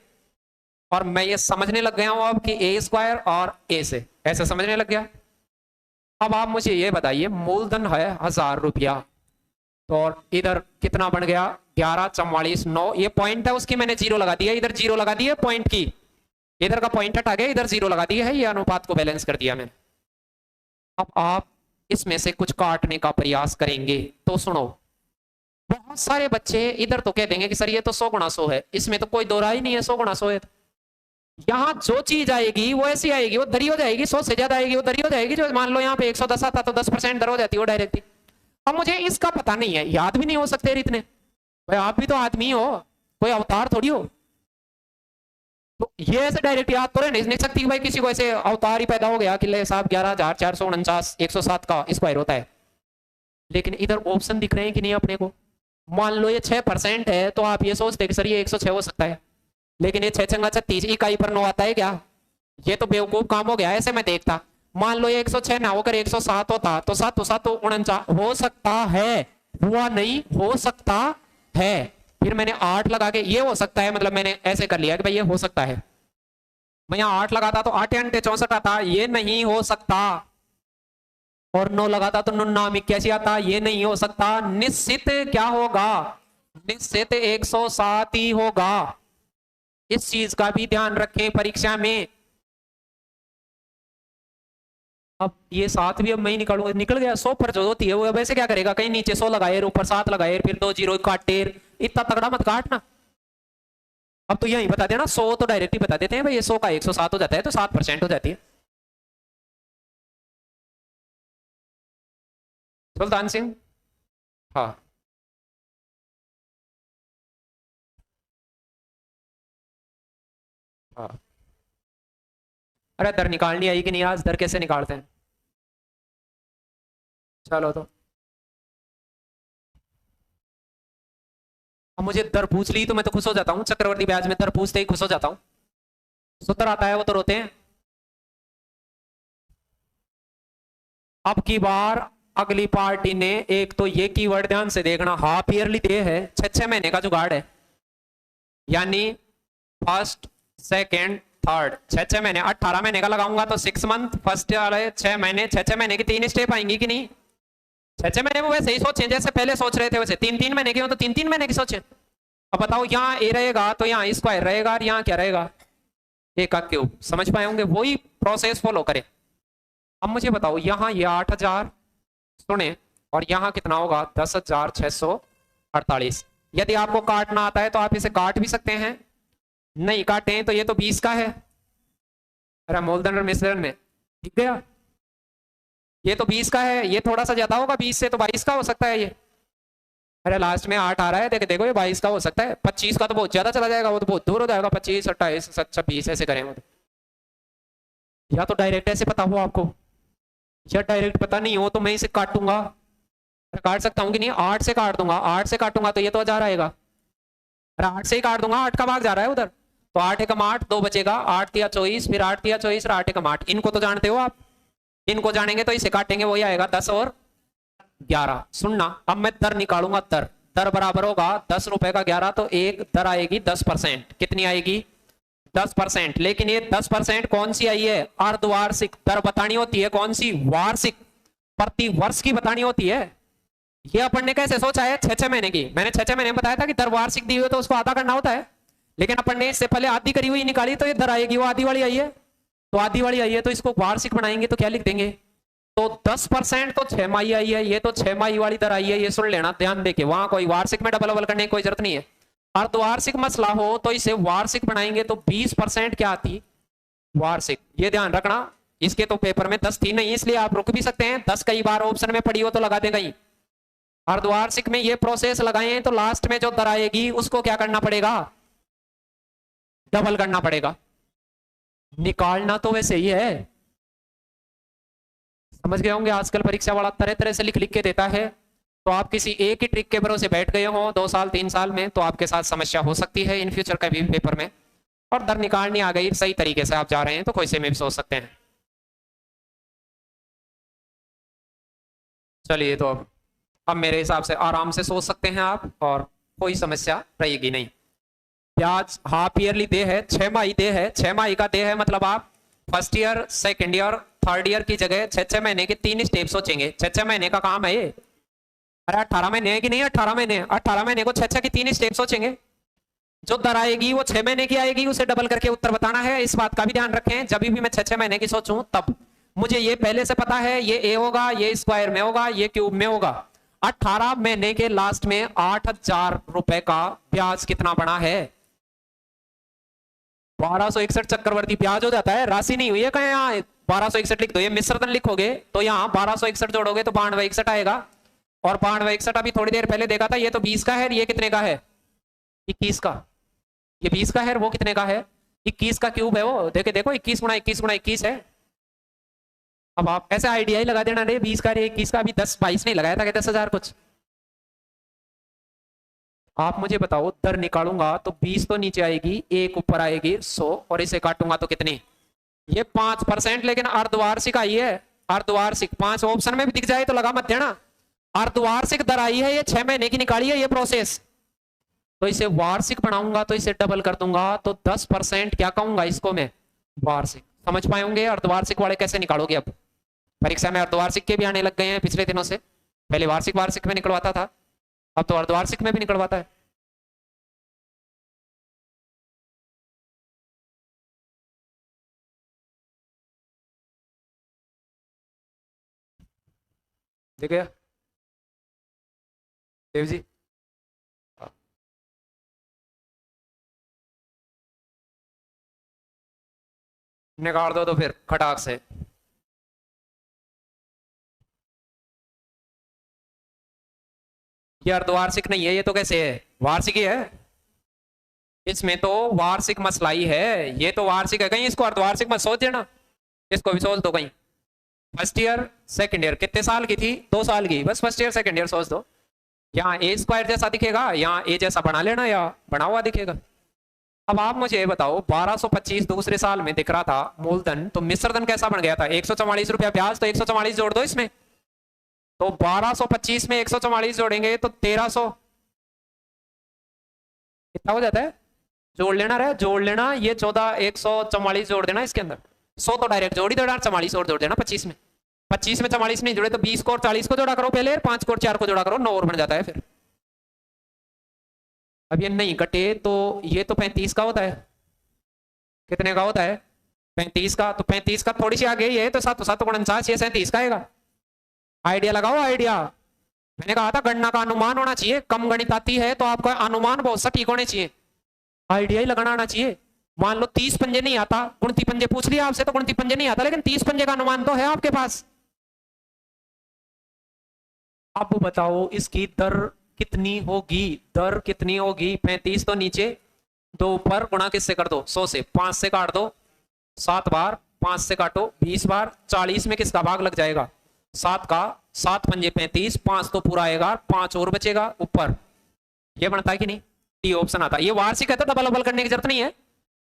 और मैं ये समझने लग गया हूं अब कि ए स्क्वायर और ए से ऐसे समझने लग गया। अब आप मुझे ये बताइए, मूलधन है 1000 रुपया, तो और इधर कितना बन गया 1144,9। ये पॉइंट है उसकी, मैंने जीरो लगा दिया, इधर जीरो लगा दिया पॉइंट की, इधर का पॉइंट हटा गया, इधर जीरो लगा दिया है, ये अनुपात को बैलेंस कर दिया मैंने। अब आप इसमें से कुछ काटने का प्रयास करेंगे तो सुनो। बहुत सारे बच्चे इधर तो कह देंगे कि सर ये तो 100 गुणा 100 है, इसमें तो कोई दो राय नहीं है, 100 गुणा 100 है। यहाँ जो चीज आएगी वो ऐसी आएगी, वो दरी हो जाएगी, 100 से ज्यादा आएगी वो दरी हो जाएगी। जो मान लो यहाँ पे 110 आता तो 10% दर हो जाती है वो डायरेक्ट। अब मुझे इसका पता नहीं है, याद भी नहीं हो सकते इतने। भाई आप भी तो आदमी हो, कोई अवतार थोड़ी हो, तो ये ऐसे डायरेक्ट याद तो नहीं सकती कि भाई किसी को ऐसे अवतार ही पैदा हो गया कि ले साहब 11,449 107 का स्क्वायर होता है। लेकिन इधर ऑप्शन दिख रहे हैं कि नहीं अपने को। मान लो ये 6% है तो आप ये सोचते कि सर ये 106 हो सकता है, लेकिन ये 6 छंगा 36 इकाई पर 9 आता है क्या? ये तो बेवकूफ काम हो गया। ऐसे मैं देखता, मान लो ये 106 ना होकर 107 होता तो 7 तो 7 तो 49 हो सकता है, हुआ नहीं हो सकता है। फिर मैंने 8 लगा के ये हो सकता है, मतलब मैंने ऐसे कर लिया कि भाई ये हो सकता है। मैं यहाँ 8 लगाता तो 8 अंटे 64 आता, ये नहीं हो सकता। और 9 लगाता तो 99 आता, ये नहीं हो सकता। निश्चित क्या होगा? निश्चित 107 ही होगा। इस चीज का भी ध्यान रखें परीक्षा में। अब ये 7 भी अब मैं ही निकालूंगा, निकल गया। 100 पर जो होती है वो अब ऐसे क्या करेगा, कहीं नीचे 100 लगाए ऊपर 7 लगाए, फिर 2 जीरो काटे, इतना तगड़ा मत काटना। अब तो यही बता देना, 100 तो डायरेक्ट ही बता देते हैं भाई, ये 100 का 107 हो जाता है तो 7% हो जाती है। सुल्तान सिंह, हाँ हाँ। अरे दर निकालनी आई कि नहीं आज? दर कैसे निकालते हैं? चलो तो अब मुझे दर पूछ ली तो मैं तो खुश हो जाता हूँ। चक्रवर्ती ब्याज में दर पूछते ही खुश हो जाता हूँ। सूत्र आता है वो तो रोते हैं। अब की बार अगली पार्टी ने एक तो ये कीवर्ड ध्यान से देखना, हाफ ईयरली दे है, 6-6 महीने का जुगाड़ है, यानी फर्स्ट सेकेंड थर्ड 6-6 महीने। 18 महीने का लगाऊंगा तो 6 मंथ, फर्स्ट वाले 6 महीने, 6-6 महीने की 3 स्टेप आएंगी कि नहीं? 6-6 महीने वो वैसे ही सोचे जैसे पहले सोच रहे थे, वैसे 3-3 महीने की हो तो 3-3 महीने की सोचे। अब बताओ यहाँ ए रहेगा तो यहाँ स्क्वायर रहेगा और यहाँ क्या रहेगा, ए का क्यूब। समझ पाए होंगे, वही प्रोसेस फॉलो करें। अब मुझे बताओ यहाँ ये 8,000 सुने और यहाँ कितना होगा 10,648। यदि आपको काटना आता है तो आप इसे काट भी सकते हैं, नहीं काटे तो ये तो 20 का है। अरे मूलधन और मिश्रण में दिख गया, ये तो 20 का है, ये थोड़ा सा ज्यादा होगा 20 से, तो 22 का हो सकता है ये। अरे लास्ट में 8 आ रहा है, देखो ये 22 का हो सकता है। 25 का तो बहुत ज्यादा चला जाएगा, वो तो बहुत दूर हो जाएगा। 25, 28, 26 ऐसे करें वो तो। या तो डायरेक्ट ऐसे पता हो आपको, या डायरेक्ट पता नहीं हो तो मैं इसे काटूंगा, काट सकता हूँ कि नहीं? 8 से काट दूंगा, 8 से काटूंगा तो ये तो 1000 आएगा। अरे 8 से ही काट दूंगा, 8 का भाग जा रहा है उधर, तो 8 एकम 8, 2 बचेगा, 8 तिया 24, फिर 8 तिया 24 और 8 एकम 8। इनको तो जानते हो आप, इनको जानेंगे तो इसे काटेंगे, वही आएगा 10 और 11। सुनना, अब मैं दर निकालूंगा। दर दर बराबर होगा 10 रुपए का 11, तो एक दर आएगी 10%। कितनी आएगी? 10%। लेकिन ये 10% कौन सी आई है? अर्धवार्षिक दर बतानी होती है, कौन सी? वार्षिक। प्रति वर्ष की बतानी होती है। ये अपन ने कैसे सोचा है 6-6 महीने की। मैंने 6-6 महीने में बताया था कि दर वार्षिक दी हुई तो उसको आधा करना होता है, लेकिन अपन ने इससे पहले आधी करी हुई निकाली तो ये दर आएगी, वो आधी वाली आई है। तो आधी वाली आई है तो इसको वार्षिक बनाएंगे तो क्या लिख देंगे, तो 10% तो 6 माही आई है, ये तो 6 माही वाली दर आई है, ये सुन लेना ध्यान देके। वहां कोई वार्षिक में डबल डबल करने की कोई जरूरत नहीं है। अर्धवार्षिक मसला हो तो इसे वार्षिक बनाएंगे तो 20% क्या आती, वार्षिक। ये ध्यान रखना, इसके तो पेपर में 10 थी नहीं, इसलिए आप रुक भी सकते हैं। 10 कई बार ऑप्शन में पड़ी हो तो लगा दे कहीं। अर्धवार्षिक में ये प्रोसेस लगाए तो लास्ट में जो दर आएगी उसको क्या करना पड़ेगा, डबल करना पड़ेगा। निकालना तो वैसे ही है, समझ गए होंगे। आजकल परीक्षा वाला तरह तरह से लिख लिख के देता है, तो आप किसी एक ही ट्रिक के भरोसे बैठ गए हो 2 साल 3 साल में तो आपके साथ समस्या हो सकती है इन फ्यूचर का भी पेपर में। और दर निकालनी आ गई, सही तरीके से आप जा रहे हैं तो कोई से में भी सोच सकते हैं। चलिए तो अब मेरे हिसाब से आराम से सोच सकते हैं आप, और कोई समस्या रहेगी नहीं। ब्याज हाफ ईयरली दे है, 6 माही दे है। 6 माही का दे है मतलब आप first year, second year, third year की जगह 6-6 महीने के 3 स्टेप सोचेंगे। 6-6 महीने का काम है ये। अरे 18 महीने है कि नहीं, 18 महीने, 18 महीने को 6-6 की 3 स्टेप सोचेंगे। जो दर आएगी वो 6 महीने की आएगी, उसे डबल करके उत्तर बताना है। इस बात का भी ध्यान रखें, जब भी मैं 6-6 महीने की सोचूं तब मुझे ये पहले से पता है ये ए होगा, ये स्क्वायर में होगा, ये क्यूब में होगा। 18 महीने के लास्ट में 8,000 रुपए का ब्याज कितना बना है, 1261 चक्रवर्ती ब्याज हो जाता है। राशि नहीं हुई है कहीं, यहाँ 1261 लिख दो। ये मिश्रधन लिखोगे तो यहाँ 1261 जोड़ोगे तो 9261 आएगा। और 9261 अभी थोड़ी देर पहले देखा था, ये तो 20 का है, ये कितने का है, 21 का। ये 20 का है, वो कितने का है, 21 का क्यूब है वो। देखे देखो 21 गुणा 21 गुणा 21 है। अब आप ऐसे आइडिया ही लगा देना, रे 20 का रे 21 का। अभी 10-22 नहीं लगाया था कि 10,000 कुछ। आप मुझे बताओ, दर निकालूंगा तो 20 तो नीचे आएगी, एक ऊपर आएगी 100, और इसे काटूंगा तो कितनी, ये 5%। लेकिन अर्धवार्षिक आई है, अर्धवार्षिक 5 ऑप्शन में भी दिख जाए तो लगा मत देना। अर्धवार्षिक दर आई है, ये 6 महीने की निकाली है ये प्रोसेस, तो इसे वार्षिक बनाऊंगा तो इसे डबल कर दूंगा तो 10% क्या कहूंगा इसको मैं, वार्षिक। समझ पाए होंगे अर्धवार्षिक वाले कैसे निकालोगे। अब परीक्षा में अर्धवार्षिक के भी आने लग गए हैं पिछले दिनों से। पहले वार्षिक वार्षिक में निकलवाता था, अब तो अर्धवार्षिक में भी निकलवाता है। देखिए देव जी, निकाल दो तो फिर खटाक से। ये अर्धवार्षिक नहीं है, ये तो कैसे है, वार्षिक ही है। इसमें तो वार्षिक मसला ही है, ये तो वार्षिक है। कहीं इसको अर्धवार्षिक मत सोच देना, इसको भी सोच दो कहीं। फर्स्ट ईयर सेकंड ईयर कितने साल की थी, 2 साल की, बस फर्स्ट ईयर सेकंड ईयर सोच दो। यहाँ ए स्क्वायर जैसा दिखेगा, यहाँ ए जैसा बना लेना या बना हुआ दिखेगा। अब आप मुझे ये बताओ, 1225 दूसरे साल में दिख रहा था मूलधन, तो मिश्रधन कैसा बन गया था, 144 रुपया ब्याज, तो 144 जोड़ दो इसमें। तो 1225 में 144 जोड़ेंगे तो 1300 कितना हो जाता है, जोड़ लेना रहे, जोड़ लेना। ये 14 144 जोड़ देना इसके अंदर। 100 तो डायरेक्ट जोड़ ही दो, 44 और जोड़ देना 25 में। 25 में 44 नहीं जुड़े तो 20 को और 40 को जोड़ा करो पहले, 5 को और 4 को जोड़ा करो, 9 और बन जाता है फिर। अब ये नहीं कटे तो ये तो 35 का होता है। कितने का होता है, 35 का। तो 35 का थोड़ी सी आगे ये तो 7 7 49, ये 37 का आएगा। आइडिया लगाओ आइडिया। मैंने कहा था गणना का अनुमान होना चाहिए, कम गणित आती है तो आपका अनुमान बहुत सटीक होने चाहिए, आइडिया ही लगाना आना चाहिए। मान लो 30 पंजे नहीं आता, गुणती पंजे पूछ लिया आपसे तो गुणती पंजे नहीं आता, लेकिन 30 पंजे का अनुमान तो है आपके पास। अब बताओ इसकी दर कितनी होगी, दर कितनी होगी, 35 तो नीचे, 2 ऊपर, गुणा किससे कर दो, 100 से, 5 से काट दो 7 बार, 5 से काटो 20 बार, 40 में किसका भाग लग जाएगा, 7 का। 7 पंजे 35, 5 तो पूरा आएगा, 5 और बचेगा ऊपर। ये बनता है कि नहीं, डी ऑप्शन आता है। ये वार्षिक है तो डबल डबल करने की जरूरत नहीं है,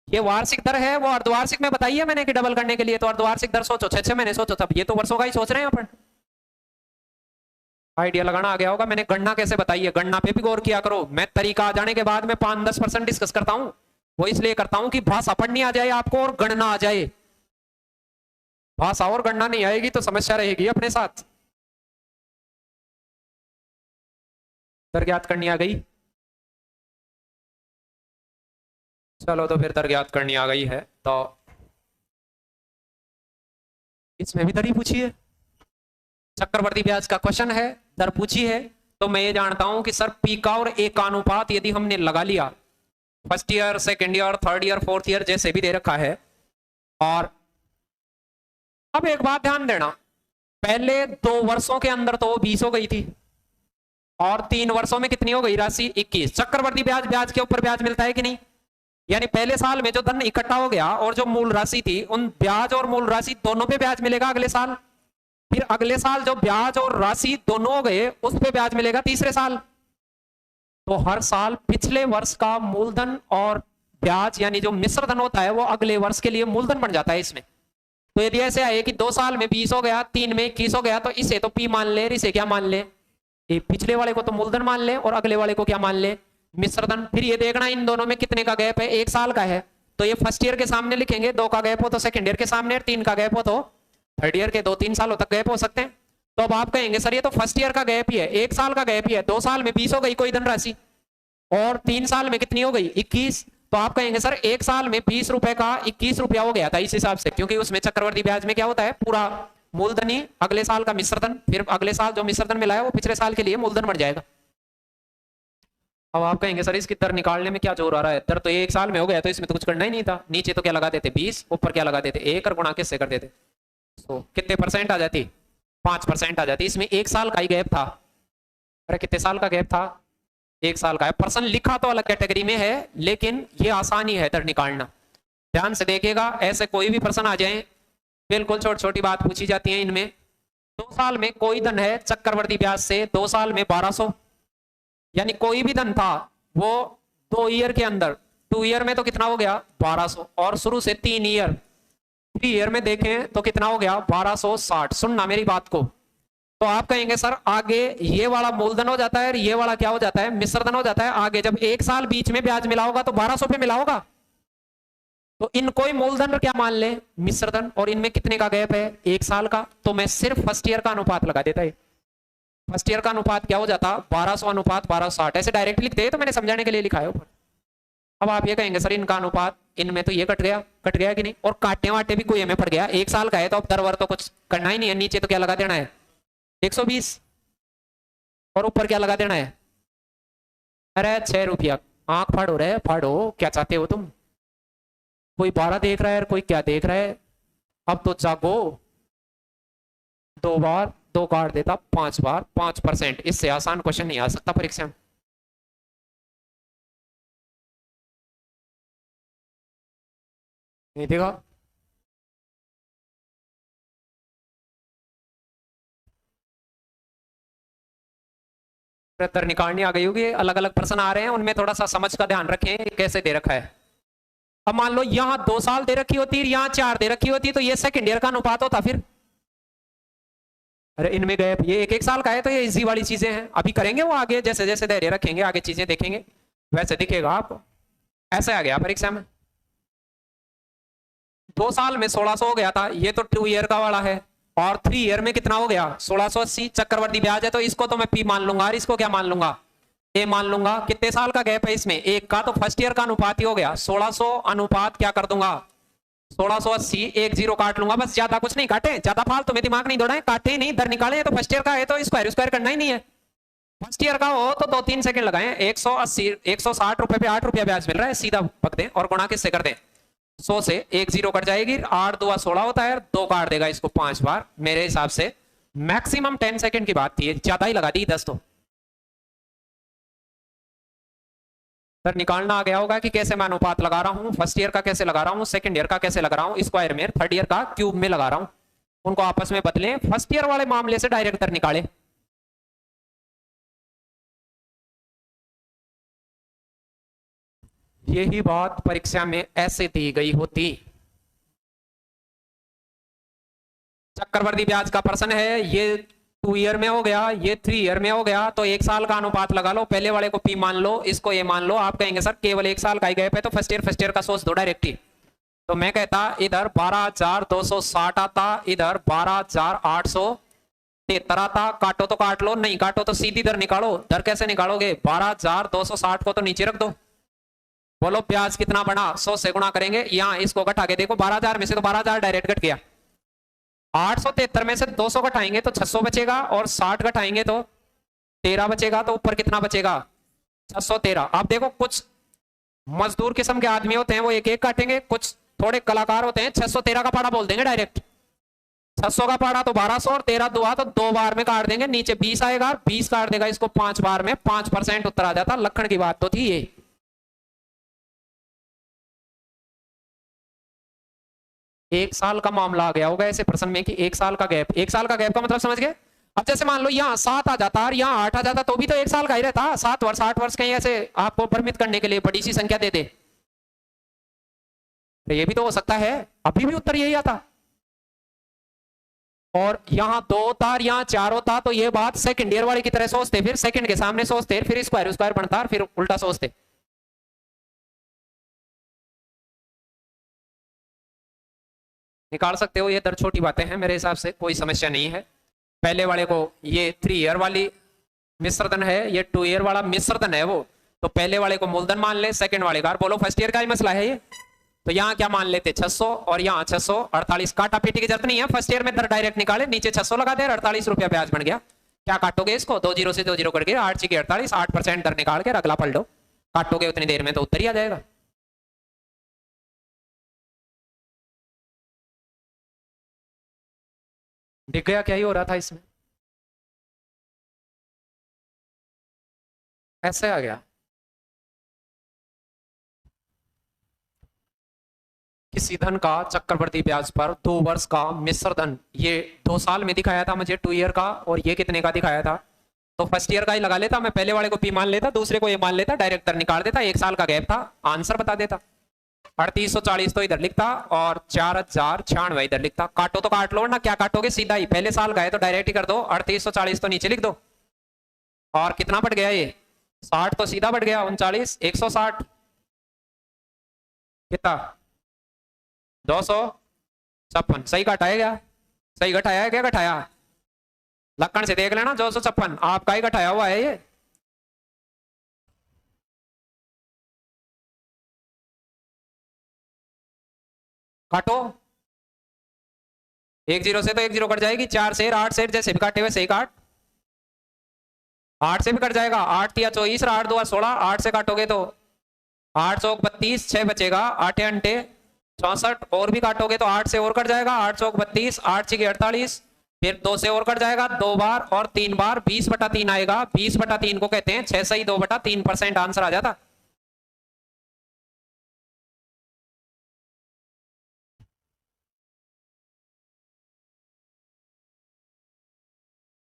ये वार्षिक दर है। वो अर्धवार्षिक में बताइए मैंने कि डबल करने के लिए तो अर्धवार्षिक दर सोचो, 6-6 महीने सोचो, तब ये तो वर्षों का ही सोच रहे हैं अपन। आइडिया लगाना आ गया होगा। मैंने गणना कैसे बताई है, गणना पे भी गौर किया करो। मैं तरीका आ जाने के बाद में 5-10% डिस्कस करता हूं, वो इसलिए करता हूं कि भाषा पढ़नी आ जाए आपको और गणना आ जाए। भाषा और गणना नहीं आएगी तो समस्या रहेगी अपने साथ। दर ज्ञात करनी आ गई? चलो तो फिर दर ज्ञात करनी आ गई है तो इसमें भी दर ही पूछी है। चक्रवर्ती ब्याज का क्वेश्चन है, दर पूछी है, तो मैं ये जानता हूं कि सर पी का और ए का अनुपात यदि हमने लगा लिया, first year, second year, third year, fourth year जैसे भी दे रखा है। और अब एक बात ध्यान देना, पहले 2 वर्षों के अंदर तो वो 20 हो गई थी और 3 वर्षों में कितनी हो गई राशि? 21। चक्रवर्ती ब्याज, ब्याज के ऊपर ब्याज मिलता है कि नहीं? यानी पहले साल में जो धन इकट्ठा हो गया और जो मूल राशि थी, उन ब्याज और मूल राशि दोनों पे ब्याज मिलेगा अगले साल। फिर अगले साल जो ब्याज और राशि दोनों हो गए उस पे ब्याज मिलेगा तीसरे साल। तो हर साल पिछले वर्ष का मूलधन और ब्याज यानी जो मिश्र धन होता है वो अगले वर्ष के लिए मूलधन बन जाता है इसमें। तो यदि ऐसे आए कि 2 साल में 20 हो गया, 3 में 21 हो गया, तो इसे तो पी मान ले, इसे क्या मान ले? पिछले वाले को तो मूलधन मान ले और अगले वाले को क्या मान ले? मिश्रधन। फिर ये देखना इन दोनों में कितने का गैप है, 1 साल का है तो ये फर्स्ट ईयर के सामने लिखेंगे, 2 का गैप हो तो सेकंड ईयर के सामने, 3 का गैप हो तो थर्ड ईयर के, 2-3 सालों तक गैप हो सकते हैं। तो अब आप कहेंगे सर ये तो फर्स्ट ईयर का गैप ही है, 1 साल का गैप ही है, 2 साल में 20 हो गई कोई धनराशि और 3 साल में कितनी हो गई? 21। तो आप कहेंगे सर 1 साल में 20 रुपए का 21 रुपया हो गया था इस हिसाब से, क्योंकि उसमें चक्रवर्ती ब्याज में क्या होता है, पूरा मूलधन ही अगले साल का मिश्रधन, फिर अगले साल जो मिश्रधन मिला है वो पिछले साल के लिए मूलधन बन जाएगा। अब आप कहेंगे सर इसकी दर निकालने में क्या जोर आ रहा है, दर तो 1 साल में हो गया तो इसमें तो कुछ करना ही नहीं था, नीचे तो क्या लगा देते 20, ऊपर क्या लगा देते 1 और गुणा किससे कर देते, तो कितने परसेंट आ जाती? 5% आ जाती। इसमें 1 साल का ही गैप था। अरे कितने साल का गैप था? 1 साल का है। पर्सन लिखा तो अलग कैटेगरी में है लेकिन ये आसानी है दर निकालना। ध्यान से देखिएगा, ऐसे कोई भी पर्सन आ जाए, बिल्कुल छोटी छोटी बात पूछी जाती है इनमें। 2 साल में कोई धन है चक्रवर्ती ब्याज से 2 साल में 1200, यानी कोई भी धन था वो 2 ईयर के अंदर, 2 ईयर में तो कितना हो गया 1200, और शुरू से 3 ईयर, 3 ईयर में देखें तो कितना हो गया 1260। सुनना मेरी बात को, तो आप कहेंगे सर आगे ये वाला मूलधन हो जाता है और ये वाला क्या हो जाता है, मिश्रधन हो जाता है। आगे जब 1 साल बीच में ब्याज मिला होगा तो 1200 पे मिला होगा, तो इनको ही मूलधन क्या मान ले, मिश्रधन, और इनमें कितने का गैप है 1 साल का, तो मैं सिर्फ फर्स्ट ईयर का अनुपात लगा देता है। फर्स्ट ईयर का अनुपात क्या हो जाता 1200 अनुपात 1260, ऐसे डायरेक्ट लिखते हैं तो मैंने समझाने के लिए लिखा है ऊपर। अब आप ये कहेंगे सर इनका अनुपात, इनमें तो ये कट गया कि नहीं, और काटे वाटे भी कोई हमें पड़ गया, 1 साल का है तो अब दर वर तो कुछ करना ही नहीं है, नीचे तो क्या लगा देना है 120 और ऊपर क्या लगा देना है, अरे 6 रुपया। आंख फाड़ो रे फाड़ो, क्या चाहते हो तुम? कोई 12 देख रहा है और कोई क्या देख रहा है, अब तो जागो। 2 बार 2 काट देता 5 बार 5%, इससे आसान क्वेश्चन नहीं आ सकता परीक्षा में। नहीं देखा, दर निकालनी आ गई होगी, अलग अलग प्रश्न आ रहे हैं उनमें थोड़ा सा समझ का ध्यान रखें कैसे दे रखा है। अब मान लो यहां 2 साल दे रखी होती, यहां 4 दे रखी होती, तो ये सेकंड ईयर का अनुपात होता फिर। अरे इनमें गए ये 1-1 साल का है तो ये इजी वाली चीजें हैं, अभी करेंगे वो आगे, जैसे जैसे धैर्य रखेंगे आगे चीजें देखेंगे वैसे दिखेगा आपको। ऐसे आ गया परीक्षा में, 2 साल में 1600 हो गया था, ये तो 2 ईयर का वाला है, और 3 ईयर में कितना हो गया 1680। चक्रवर्ती ब्याज है तो इसको तो मैं पी मान लूंगा और इसको क्या मान लूंगा, ए मान लूंगा। कितने साल का गैप है इसमें 1 का, तो फर्स्ट ईयर का अनुपात ही हो गया 1600 अनुपात क्या कर दूंगा 1680, 1 0 काट लूंगा बस, ज्यादा कुछ नहीं काटे, ज्यादा फालतू में दिमाग नहीं दौड़ाए, काटे नहीं, दर निकाले। तो फर्स्ट ईयर का है तो स्क्वायर स्क्वायर करना ही नहीं है, फर्स्ट ईयर का हो तो 2-3 सेकंड लगाए, 180 160 रुपए पे 8 रुपया ब्याज मिल रहा है, सीधा पक दें और गुणा किससे कर दें 100 से, 1 0 कट जाएगी, 8 2 16 होता है, 2 काट देगा इसको 5 बार। मेरे हिसाब से मैक्सिमम 10 सेकंड की बात थी, ज्यादा ही लगा दी 10। तो सर निकालना आ गया होगा कि कैसे मैं अनुपात लगा रहा हूं, फर्स्ट ईयर का कैसे लगा रहा हूं, सेकंड ईयर का कैसे लगा रहा हूं स्क्वायर में, थर्ड ईयर का क्यूब में लगा रहा हूं, उनको आपस में बदलें, फर्स्ट ईयर वाले मामले से डायरेक्ट दर निकाले। यही बात परीक्षा में ऐसे दी गई होती। चक्रवर्ती ब्याज का प्रश्न है, ये 2 ईयर में हो गया, ये 3 ईयर में हो गया, तो 1 साल का अनुपात लगा लो, पहले वाले को पी मान लो, इसको ए मान लो। आप कहेंगे सर केवल 1 साल का ही गैप है तो फर्स्ट ईयर का सोच दो डायरेक्ट ही, तो मैं कहता इधर 12,260 आता, इधर 12,800, 73 आता, काटो तो काट लो, नहीं काटो तो सीधी दर निकालो। दर कैसे निकालोगे? 12,260 को तो नीचे रख दो। बोलो ब्याज कितना बना? 100 से गुणा करेंगे। यहाँ इसको घटा के देखो, 12,000 में से तो 12,000 डायरेक्ट घट गया। 873 में से 200 घटाएंगे तो 600 बचेगा, और 60 घटाएंगे तो 13 बचेगा। तो ऊपर कितना बचेगा? 613। अब देखो, कुछ मजदूर किस्म के आदमी होते हैं वो एक एक काटेंगे, कुछ थोड़े कलाकार होते हैं 613 का पाड़ा बोल देंगे डायरेक्ट। 600 का पाड़ा तो 1200, और 13 दुआ तो 2 बार में काट देंगे। नीचे 20 आएगा, 20 काट देगा इसको 5 बार में, 5% उत्तर आ जाता। लखन की बात तो थी ये। एक साल का मामला आ गया होगा ऐसे प्रश्न में कि 1 साल का गैप। 1 साल का गैप का मतलब समझ गए? अब जैसे मान लो यहाँ 7 आ जाता और यहाँ 8 आ जाता, तो भी तो 1 साल का ही रहता। 7 वर्ष 8 वर्ष कहीं ऐसे आपको भ्रमित करने के लिए बड़ी सी संख्या दे दे, तो ये भी तो हो सकता है। अभी भी उत्तर यही आता। और यहाँ 2 होता और यहाँ 4 होता, तो ये बात सेकंड ईयर वाले की तरह सोचते, फिर सेकंड के सामने सोचते, फिर स्क्वायर स्क्वायर बनता और फिर उल्टा सोचते। निकाल सकते हो, ये दर छोटी बातें हैं मेरे हिसाब से, कोई समस्या नहीं है। पहले वाले को ये 3 ईयर वाली मिश्रधन है, ये 2 ईयर वाला मिश्रधन है वो, तो पहले वाले को मूलधन मान ले, सेकंड वाले का। बोलो फर्स्ट ईयर का ही मसला है ये, तो यहाँ क्या मान लेते? 600 और यहाँ 648। काटा पीटी की जरूरत नहीं है, फर्स्ट ईयर में दर डायरेक्ट निकाले, नीचे 600 लगा दे, 48 रुपया ब्याज बन गया। क्या काटोगे इसको? 2 जीरो से 2 जीरो करके 8 की 48, 8% दर निकाल के अगला पढ़ लो। काटोगे उतनी देर में तो उत्तर ही आ जाएगा। दिख गया क्या ही हो रहा था इसमें? ऐसे आ गया। किसी धन का चक्रवृद्धि ब्याज पर 2 वर्ष का मिश्र धन, ये 2 साल में दिखाया था मुझे 2 ईयर का, और ये कितने का दिखाया था? तो फर्स्ट ईयर का ही लगा लेता मैं, पहले वाले को पी मान लेता, दूसरे को ये मान लेता, डायरेक्ट दर निकाल देता, 1 साल का गैप था, आंसर बता देता। 3840 तो इधर लिखता और 4096 इधर लिखता। काटो तो काट लो ना, क्या काटोगे? सीधा ही पहले साल का है तो डायरेक्ट ही कर दो। 3840 तो नीचे लिख दो, और कितना बढ़ गया ये? 60 तो सीधा बढ़ गया, 39 160 कितना? 256। सही घटाया क्या? सही घटाया है क्या? घटाया? लक्कड़ से देख लेना, 256 आपका ही घटाया हुआ है ये। काटो, 1 जीरो से तो 1 जीरो कट जाएगी, 4 शेर 8 शेर जैसे भी काटे वैसे ही काट, 8 से भी कट जाएगा। 8 या 24, 8 2 16, 8 से काटोगे तो 8 चौक 32, 6 बचेगा, 8 अंटे 64, और भी काटोगे तो 8 से और कट जाएगा, 8 चौक 32, 8 6 48, फिर 2 से और कट जाएगा 2 बार और 3 बार, 20/3 आएगा। 20/3 को कहते हैं 6 सही 2/3%, आंसर आ जाता।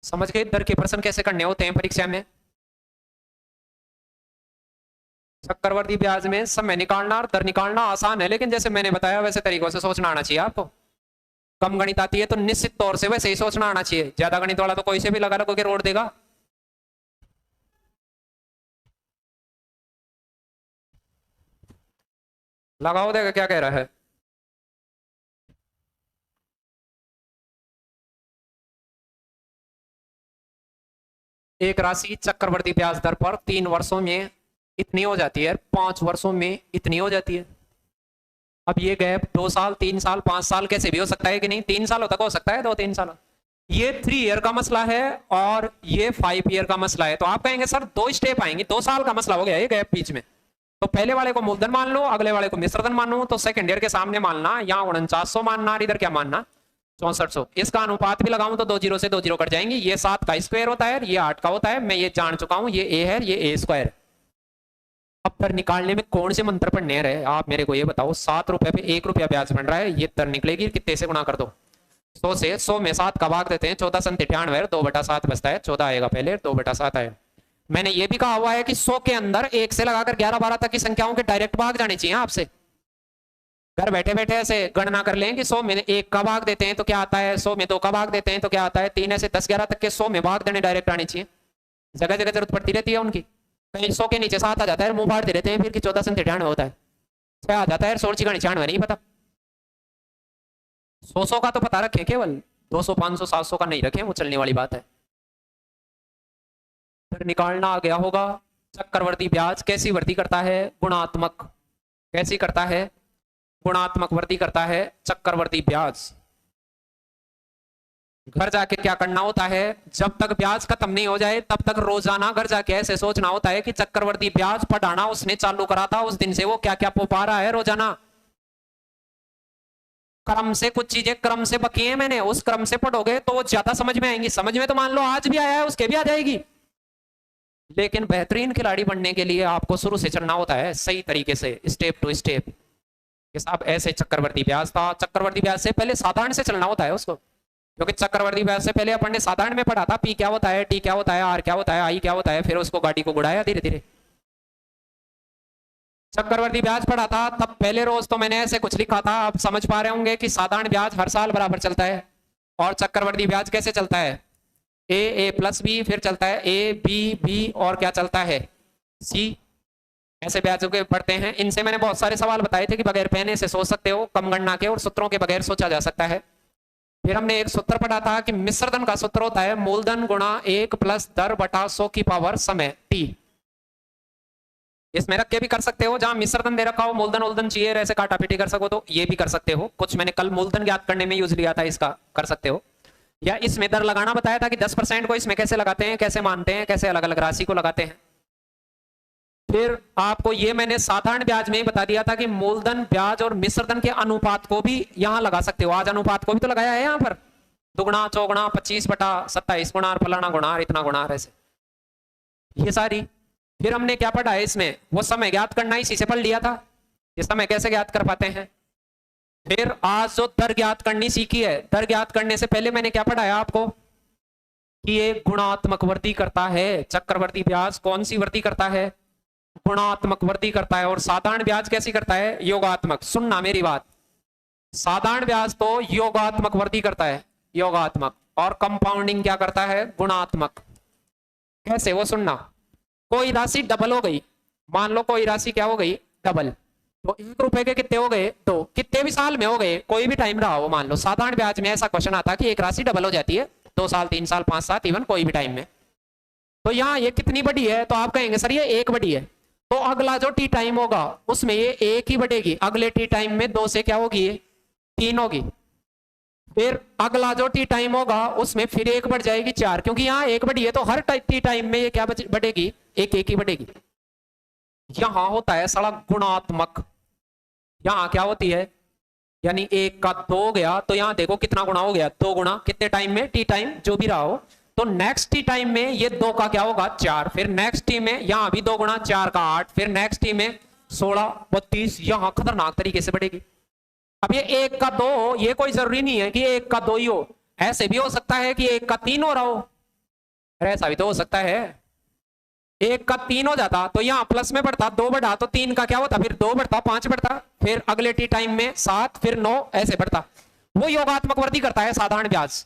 समझ गए दर के प्रश्न कैसे करने होते हैं परीक्षा में? चक्रवर्ती ब्याज में समय निकालना और दर निकालना आसान है, लेकिन जैसे मैंने बताया वैसे तरीकों से सोचना आना चाहिए आपको। कम गणित आती है तो निश्चित तौर से वैसे ही सोचना आना चाहिए। ज्यादा गणित वाला तो कोई से भी लगा रखो के रोड देगा। लगाओ देगा, क्या कह रहा है? एक राशि चक्रवर्ती ब्याज दर पर 3 वर्षों में इतनी हो जाती है, 5 वर्षों में इतनी हो जाती है। अब ये गैप 2 साल 3 साल 5 साल कैसे भी हो सकता है कि नहीं? 3 सालों तक हो सकता है, 2-3 साल। ये 3 ईयर का मसला है और ये 5 ईयर का मसला है। तो आप कहेंगे सर 2 स्टेप आएंगे, 2 साल का मसला हो गया ये गैप बीच में। तो पहले वाले को मूलधन मान लो, अगले वाले को मिश्रधन मानो, तो सेकंड ईयर के सामने मानना, यहाँ 4900 मानना, इधर क्या मानना? 6400। इसका अनुपात भी लगाऊं तो 2 जीरो से 2 जीरो कट जाएंगे। ये 7 का स्क्वायर होता है, ये 8 का होता है, मैं ये जान चुका हूं, ये ए है, ये ए स्क्वायर। अब दर निकालने में कौन से मंत्र पढ़ने रहे आप मेरे को ये बताओ। 7 रुपए पे 1 रुपया ब्याज बन रहा है, ये दर निकलेगी, कितने से गुणा कर दो? 100 से। 100 में 7 का भाग देते हैं, 14 × 98, 2/7 बचता है, 14 आएगा पहले, 2/7 आएगा। मैंने ये भी कहा हुआ है कि 100 के अंदर 1 से लगाकर 11-12 तक की संख्याओं के डायरेक्ट भाग जाने चाहिए आपसे। घर बैठे बैठे ऐसे गणना कर लें कि 100 में 1 का भाग देते हैं तो क्या आता है, 100 में 2 का भाग देते हैं तो क्या आता है, 3 ऐसे 10-11 तक के 100 में भाग देने डायरेक्ट आने चाहिए। जगह जगह जरूरत पड़ती रहती है उनकी, कहीं 100 के नीचे 7 आ जाता है, मुंह फाड़ते रहते हैं फिर कि 14 × 98 होता है, 6 आ जाता है, 16 × 96 नहीं पता। 100 का तो पता रखें केवल, 200 500 700 का नहीं रखें, वो चलने वाली बात है। फिर निकालना आ गया होगा। चक्रवर्ती ब्याज कैसी वृद्धि करता है? गुणात्मक। कैसी करता है? गुणात्मक वृद्धि करता है चक्रवर्ती ब्याज। घर जाके क्या करना होता है, जब तक ब्याज खत्म नहीं हो जाए तब तक रोजाना घर जाके ऐसे सोचना होता है कि चक्रवर्ती ब्याज पढ़ाना उसने चालू करा था, उस दिन से वो क्या क्या पा रहा है रोजाना। क्रम से कुछ चीजें क्रम से बकी है, मैंने उस क्रम से पढ़ोगे तो वो ज्यादा समझ में आएंगी। समझ में तो मान लो आज भी आया है, उसके भी आ जाएगी। लेकिन बेहतरीन खिलाड़ी बनने के लिए आपको शुरू से चलना होता है सही तरीके से, स्टेप टू स्टेप। कि साहब ऐसे चक्रवर्ती ब्याज था, चक्रवर्ती ब्याज से पहले साधारण से चलना होता है उसको, क्योंकि चक्रवर्ती ब्याज से पहले अपन ने साधारण में पढ़ा था पी क्या होता है, टी क्या होता है, आर क्या होता है, आई क्या होता है, फिर उसको गाड़ी को गुड़ाया धीरे धीरे। चक्रवर्ती ब्याज पढ़ा था तब पहले रोज तो मैंने ऐसे कुछ लिखा था, आप समझ पा रहे होंगे कि साधारण ब्याज हर साल बराबर चलता है और चक्रवर्ती ब्याज कैसे चलता है, ए प्लस बी, फिर चलता है ए बी और क्या चलता है, सी। ऐसे ब्याजों के पढ़ते हैं। इनसे मैंने बहुत सारे सवाल बताए थे कि बगैर पहने से सोच सकते हो, कम गणना के और सूत्रों के बगैर सोचा जा सकता है। फिर हमने एक सूत्र पढ़ा था कि मिश्रधन का सूत्र होता है मूलधन गुणा 1 प्लस दर बटा 100 की पावर समय टी। इसमें रख के भी कर सकते हो, जहां मिश्रधन दे रखा हो मूलधन उलधन चाहिए ऐसे काटा पीटी कर सको तो ये भी कर सकते हो। कुछ मैंने कल मूलधन ज्ञात करने में यूज लिया था, इसका कर सकते हो। या इसमें दर लगाना बताया था कि 10% को इसमें कैसे लगाते हैं, कैसे मानते हैं, कैसे अलग अलग राशि को लगाते हैं। फिर आपको ये मैंने साधारण ब्याज में ही बता दिया था कि मूलधन ब्याज और मिश्रधन के अनुपात को भी यहां लगा सकते हो। आज अनुपात को भी तो लगाया है यहाँ पर, दुगुना चौगुना 25/27 गुणा फलाना गुणा इतना गुणा ऐसे ये सारी। फिर हमने क्या पढ़ा है इसमें, वो समय ज्ञात करना इसी से पढ़ लिया था, ये समय कैसे ज्ञात कर पाते हैं। फिर आज जो दर ज्ञात करनी सीखी है, दर ज्ञात करने से पहले मैंने क्या पढ़ाया आपको कि ये गुणात्मक वृद्धि करता है। चक्रवर्ती ब्याज कौन सी वृद्धि करता है, गुणात्मक वृद्धि करता है। और साधारण ब्याज कैसी करता है, योगात्मक। सुनना मेरी बात, साधारण ब्याज तो योगात्मक वृद्धि करता है, योगात्मक। और कंपाउंडिंग क्या करता है, गुणात्मक। कैसे, वो सुनना। कोई राशि डबल हो गई, मान लो कोई राशि क्या हो गई, डबल, तो 1 रुपए के कितने हो गए, तो कितने भी साल में हो गए, कोई भी टाइम रहा हो। मान लो साधारण ब्याज में ऐसा क्वेश्चन आता है कि एक राशि डबल हो जाती है 2 साल 3 साल 5 साल इवन कोई भी टाइम में। तो यहाँ ये कितनी बड़ी है, तो आप कहेंगे सर ये 1 बड़ी है, तो अगला जो टी टाइम होगा उसमें ये 1 ही बढ़ेगी, अगले टी टाइम में 2 से क्या होगी, ये 3 होगी। फिर अगला जो टी टाइम होगा उसमें फिर 1 बढ़ जाएगी 4, क्योंकि यहाँ 1 बढ़ी है तो हर टी टाइम में ये क्या बढ़ेगी, 1 ही बढ़ेगी। यहां होता है साला गुणात्मक। यहां क्या होती है, यानी 1 का 2 हो गया तो यहां देखो कितना गुणा हो गया, 2 गुणा कितने टाइम में, टी टाइम जो भी रहा हो। तो नेक्स्ट टी टाइम में ये 2 का क्या होगा, 4। फिर नेक्स्ट टी में यहां भी 2 गुणा 4 का 8, फिर नेक्स्ट टी में 16 32, यहां खतरनाक तरीके से बढ़ेगी। अब ये 1 का 2 हो, ये कोई जरूरी नहीं है कि 1 का 2 ही हो, ऐसे भी हो सकता है कि 1 का 3 हो रहा हो, ऐसा भी तो हो सकता है। 1 का 3 हो जाता तो यहाँ प्लस में बढ़ता, 2 बढ़ा तो 3 का क्या होता, फिर 2 बढ़ता 5 बढ़ता, फिर अगले टी टाइम में 7, फिर 9 ऐसे बढ़ता। वो योगात्मक वृद्धि करता है साधारण ब्याज।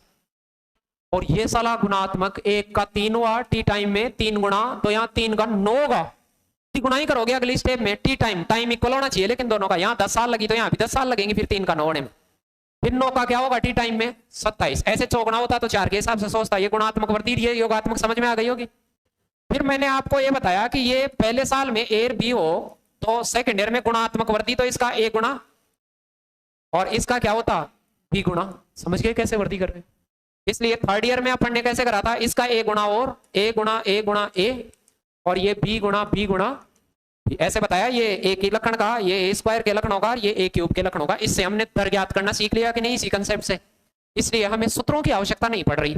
और ये साला गुणात्मक 1 का 3 हुआ टी टाइम में 3 गुणा, तो यहाँ 3 का 9 होगा, गुणा ही करोगे अगली स्टेप में। टी टाइम इक्वल होना चाहिए लेकिन दोनों का, यहाँ 10 साल लगी तो यहाँ भी 10 साल लगेंगे फिर 3 का 9 होने में। फिर 9 का क्या होगा टी टाइम में 27, ऐसे चौगुना होता तो 4 के हिसाब से सोचता। ये गुणात्मक वृद्धि, ये योगात्मक समझ में आ गई होगी। फिर मैंने आपको ये बताया कि ये पहले साल में ए बी हो तो सेकेंड ईयर में गुणात्मक वृद्धि तो इसका ए गुणा और इसका क्या होता, बी गुणा। समझ गए कैसे वृद्धि कर रहे हैं। इसलिए थर्ड ईयर में अपन ने कैसे करा था, इसका ए गुणा और ए गुणा ए गुणा ए, और ये बी गुणा ऐसे बताया। ये ए के लक्षण का, ये ए स्क्वायर के लक्षण होगा, ये ए क्यूब के लक्षण होगा। इससे हमने दर ज्ञात करना सीख लिया कि नहीं इसी कंसेप्ट से। इसलिए हमें सूत्रों की आवश्यकता नहीं पड़ रही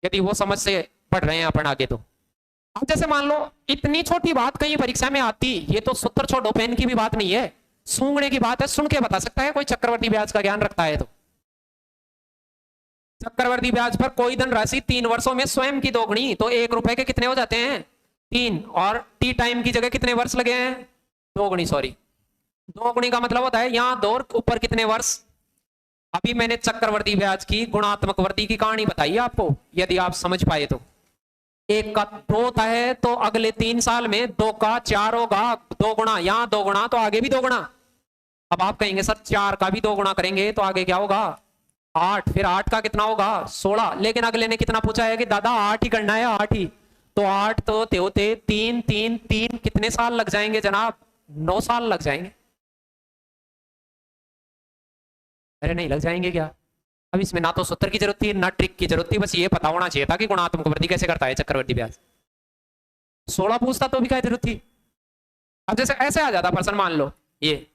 यदि वो समझ से पढ़ रहे हैं अपन आगे। तो अब जैसे मान लो इतनी छोटी बात कहीं परीक्षा में आती, ये तो सूत्र छोड़ो पेन की भी बात नहीं है, सूंघने की बात है, सुन के बता सकता है कोई चक्रवर्ती ब्याज का ज्ञान रखता है तो। चक्रवर्ती ब्याज पर कोई धनराशि 3 वर्षों में स्वयं की दोगुनी, तो 1 रुपए के कितने हो जाते हैं, 3, और टी टाइम की जगह कितने वर्ष लगे हैं, 2 गुणी, सॉरी 2 गुणी का मतलब होता है यहाँ 2 ऊपर कितने वर्ष। अभी मैंने चक्रवर्ती ब्याज की गुणात्मक वृद्धि की कहानी बताई आपको, यदि आप समझ पाए तो। 1 का 2 होता है तो अगले 3 साल में 2 का 4 होगा, 2 गुणा, यहाँ 2 गुणा तो आगे भी 2 गुणा। अब आप कहेंगे सर 4 का भी 2 गुणा करेंगे तो आगे क्या होगा, 8, फिर 8 का कितना होगा 16, लेकिन अगले ने कितना पूछा है कि दादा 8 ही करना है, 8 ही, तो 8 तो होते 3 3 3, कितने साल लग जाएंगे जनाब, 9 साल लग जाएंगे। अरे नहीं लग जाएंगे क्या? अब इसमें ना तो सूत्र की जरूरत थी ना ट्रिक की जरूरत थी, बस ये पता होना चाहिए था कि गुणात्मक वृद्धि कैसे करता है चक्रवर्ती ब्याज। 16 पूछता तो भी क्या जरूरत थी? अब जैसे ऐसे आ जाता पर्सन, मान लो ये,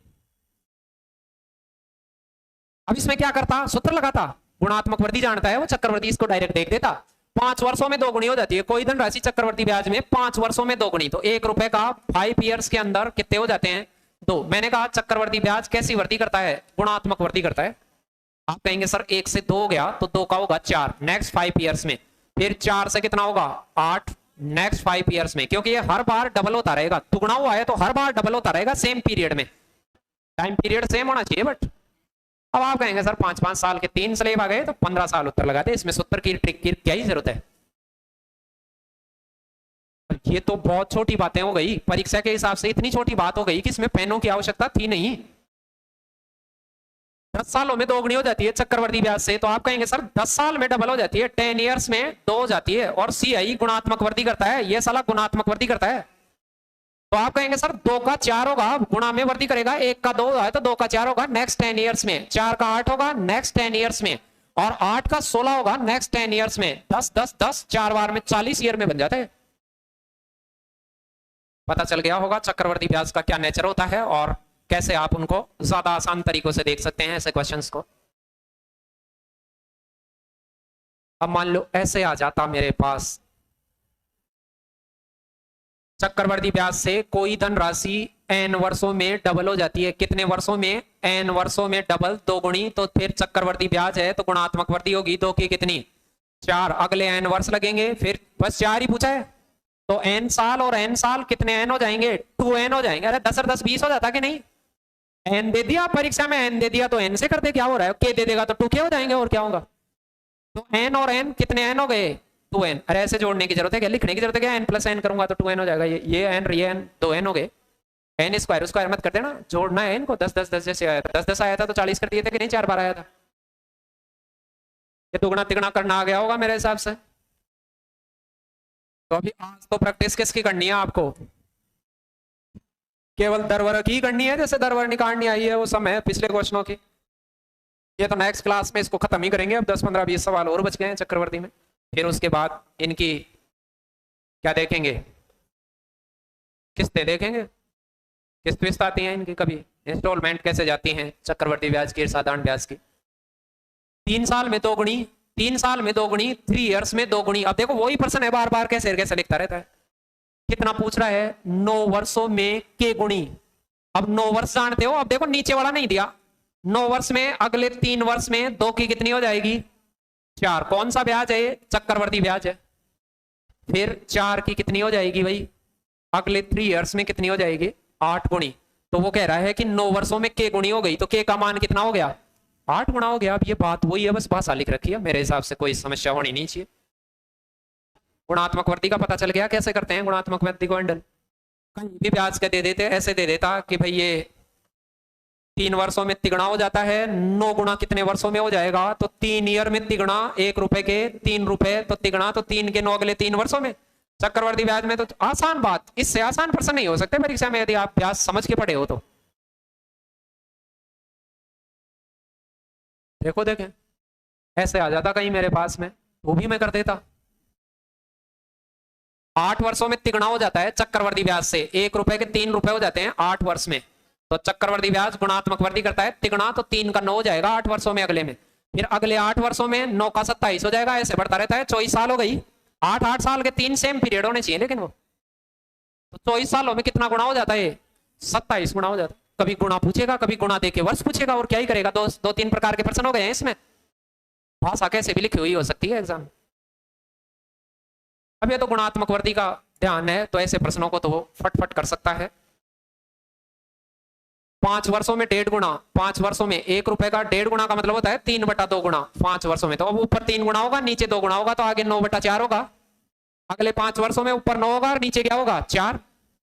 अब इसमें क्या करता, सूत्र लगाता, गुणात्मक वृद्धि जानता है वो, चक्रवर्ती इसको डायरेक्ट देख देता। 5 वर्षों में दोगुनी हो जाती है कोई धनराशि चक्रवर्ती ब्याज में, 5 वर्षों में दोगुनी, तो 1 रुपए का 5 ईयर्स के अंदर कितने हो जाते हैं 2। मैंने कहा चक्रवर्ती ब्याज कैसी वृद्धि करता है, गुणात्मक वृद्धि करता है। आप कहेंगे सर 1 से 2 हो गया तो 2 का होगा 4 नेक्स्ट 5 ईयर्स में, फिर 4 से कितना होगा 8 नेक्स्ट 5 ईयर्स में, क्योंकि ये हर बार डबल होता रहेगा, दुगुना हुआ है तो हर बार डबल होता रहेगा सेम पीरियड में, टाइम पीरियड सेम होना चाहिए। बट अब आप कहेंगे सर 5-5 साल के 3 स्लेब आ गए तो 15 साल उत्तर लगाते, इसमें सूत्र की ट्रिक की क्या ही जरूरत है? ये तो बहुत छोटी बातें हो गई, परीक्षा के हिसाब से इतनी छोटी बात हो गई कि इसमें पेनों की आवश्यकता थी नहीं। 10 सालों में दोगुनी हो जाती है चक्रवर्ती ब्याज से, तो आप कहेंगे सर 10 साल में डबल हो जाती है, 10 ईयर्स में 2 हो जाती है, और CI गुणात्मक वृद्धि करता है, ये साला गुणात्मक वृद्धि करता है। तो आप कहेंगे सर 2 का 4 होगा, गुणा में वृद्धि करेगा, 1 का 2 है तो 2 का 4 होगा नेक्स्ट 10 ईयर्स में, 4 का 8 होगा नेक्स्ट 10 ईयर्स में, और 8 का 16 होगा नेक्स्ट 10 ईयर्स में। 10 10 10 4 बार में 40 ईयर में बन जाता है। पता चल गया होगा चक्रवर्ती ब्याज का क्या नेचर होता है और कैसे आप उनको ज्यादा आसान तरीकों से देख सकते हैं ऐसे क्वेश्चंस को। अब मान लो ऐसे आ जाता मेरे पास, चक्रवर्ती ब्याज से कोई धनराशि n वर्षों में डबल हो जाती है, कितने वर्षों में, n वर्षों में डबल, दोगुनी, तो फिर चक्रवर्ती ब्याज है तो गुणात्मक वृद्धि होगी 2 की कितनी 4, अगले n वर्ष लगेंगे, फिर बस 4 ही पूछा है तो n साल, और n साल कितने n हो जाएंगे 2n हो जाएंगे। अरे 10 और 10 20 हो जाता कि नहीं? n दे दिया परीक्षा में, n दे दिया तो n से कर दे, क्या हो रहा है, k दे देगा तो 2k हो जाएंगे, और क्या होगा। तो n और n कितने n हो गए 2n। अरे ऐसे जोड़ने की जरूरत है क्या, लिखने की जरूरत है क्या, n + n करूंगा तो 2n हो जाएगा, ये n ये n 2n हो गए, n स्क्वायर स्क्वायर मत कर देना, जोड़ना है इनको। 10 10 10 जैसे आया था, 10 10 आया था तो 40 कर दिए थे कि नहीं, 4 बार आया था, ये दुगना तिगुना करना आ गया होगा मेरे हिसाब से। तो अभी आज तो प्रैक्टिस किसकी करनी है आपको, केवल दरवर की करनी है, जैसे दरवर निकालनी आई है वो समय पिछले क्वेश्चनों की। ये तो नेक्स्ट क्लास में इसको खत्म ही करेंगे, अब 10 15 20 सवाल और बच गए हैं चक्रवर्ती में, फिर उसके बाद इनकी क्या देखेंगे, किस्तें देखेंगे, किस्त विस्त आती हैं इनकी, कभी इंस्टॉलमेंट कैसे जाती हैं चक्रवर्ती ब्याज की, साधारण ब्याज की। 3 साल में दोगुनी, 3 साल में दोगुनी, 3 इयर्स में दोगुनी। अब देखो वही प्रश्न है बार बार, कैसे कैसे लिखता रहता है। कितना पूछ रहा है 9 वर्षों में के गुणी। अब 9 वर्ष जानते हो, अब देखो नीचे वाला नहीं दिया, 9 वर्ष में अगले 3 वर्ष में 2 की कितनी हो जाएगी 4, कौन सा ब्याज है, चक्रवर्ती ब्याज है। फिर 4 की कितनी हो जाएगी भाई, अगले 3 इयर्स में कितनी हो जाएगी 8 गुणी। तो वो कह रहा है कि 9 वर्षों में के गुणी हो गई, तो के का मान कितना हो गया 8 गुना हो गया। अब ये बात वही है, बस भाषा लिख रखी है, मेरे हिसाब से कोई समस्या होनी नहीं चाहिए। गुणात्मक वृद्धि का पता चल गया कैसे करते हैं गुणात्मक वृद्धि को हैंडल। कहीं भी ब्याज का दे देते, ऐसे दे देता कि भाई ये 3 वर्षों में तिगुना हो जाता है, 9 गुना कितने वर्षों में हो जाएगा, तो 3 ईयर में तिगुना, 1 रुपए के 3 रुपए, तो तिगुना तो 3 के 9 अगले 3 वर्षों में। चक्रवर्ती ब्याज में तो आसान बात, इससे आसान प्रश्न नहीं हो सकते परीक्षा में यदि आप ब्याज समझ के पढ़े हो तो। देखो देखें ऐसे आ जाता कहीं मेरे पास में, वो भी मैं कर देता। 8 वर्षों में तिगुना हो जाता है चक्रवर्ती ब्याज से, 1 रुपए के 3 रुपए हो जाते हैं 8 वर्ष में। तो चक्रवर्ती ब्याज गुणात्मक वृद्धि करता है, तिगुना तो 3 का 9 हो जाएगा 8 वर्षों में अगले में, फिर अगले 8 वर्षों में 9 का 27 हो जाएगा, ऐसे बढ़ता रहता है। 24 साल हो गई, 8 साल के 3 सेम पीरियड होने चाहिए, लेकिन वो तो 24 सालों में कितना गुणा हो जाता है 27 गुणा हो जाता है। कभी गुणा पूछेगा, कभी गुणा देके वर्ष पूछेगा, और क्या ही करेगा। 2-3 प्रकार के प्रश्न हो गए हैं इसमें, भाषा कैसे भी लिखी हुई हो सकती है एग्जाम। अब ये तो गुणात्मक वृद्धि का ध्यान है, तो ऐसे प्रश्नों को तो वो फटफट कर सकता है। 5 वर्षों में 1.5 गुना, 5 वर्षों में 1 रुपए का 1.5 गुना का मतलब होता है 3/2 गुना 5 वर्षों में। तो अब ऊपर 3 गुना होगा, नीचे 2 गुना होगा, तो आगे 9/4 होगा। अगले 5 वर्षों में ऊपर 9 होगा और नीचे क्या होगा 4,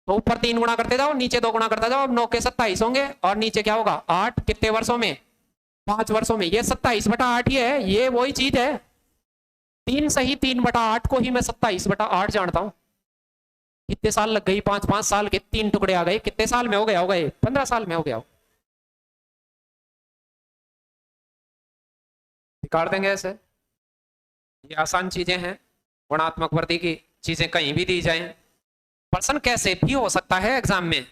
तो ऊपर 3 गुना करते जाओ, नीचे 2 गुना करते जाओ। अब 9 के 27 होंगे और नीचे क्या होगा 8, कितने वर्षों में 5 वर्षों में। ये 27/8 ही है, ये वही चीज है। 3 सही 3/8 को ही मैं 27/8 जानता हूं। कितने साल लग गई? 5-5 साल के 3 टुकड़े आ गए। कितने साल में हो गया होगा ये? 15 साल में हो गया हो। निकाल देंगे ऐसे। ये आसान चीजें हैं, गुणात्मक वृद्धि की चीजें कहीं भी दी जाएं। प्रश्न कैसे भी हो सकता है एग्जाम में।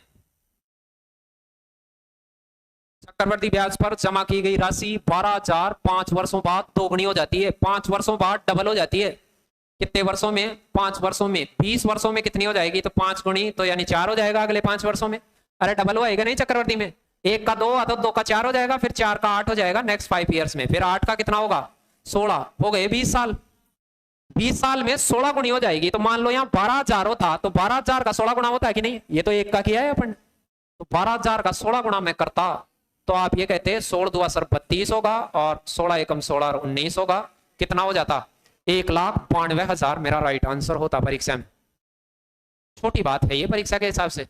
चक्रवृद्धि ब्याज पर जमा की गई राशि 12,000 5 वर्षों बाद दोगुनी हो जाती है। 5 वर्षों बाद डबल हो जाती है। कितने वर्षों में? 5 वर्षों में। 20 वर्षों में कितनी हो जाएगी? तो 5 गुणी तो यानी 4 हो जाएगा अगले 5 वर्षों में। अरे डबल होएगा नहीं चक्रवृद्धि में। 1 का 2 तो 2 का 4 हो जाएगा, फिर 4 का 8 हो जाएगा नेक्स्ट 5 ईयर्स में। फिर 8 का कितना होगा? 16 हो गए 20 साल। 20 साल में 16 गुणी हो जाएगी। तो मान लो यहाँ 12,000 होता तो 12,000 का 16 गुणा होता है कि नहीं? ये तो 1 का किया है अपन। तो 12,000 का 16 गुणा मैं करता तो आप ये कहते हैं 16 × 2 = 32 होगा और 16 एकम 16 और 19 होगा। कितना हो जाता? 1,92,000 मेरा राइट आंसर होता परीक्षा में। छोटी बात है ये परीक्षा के हिसाब से।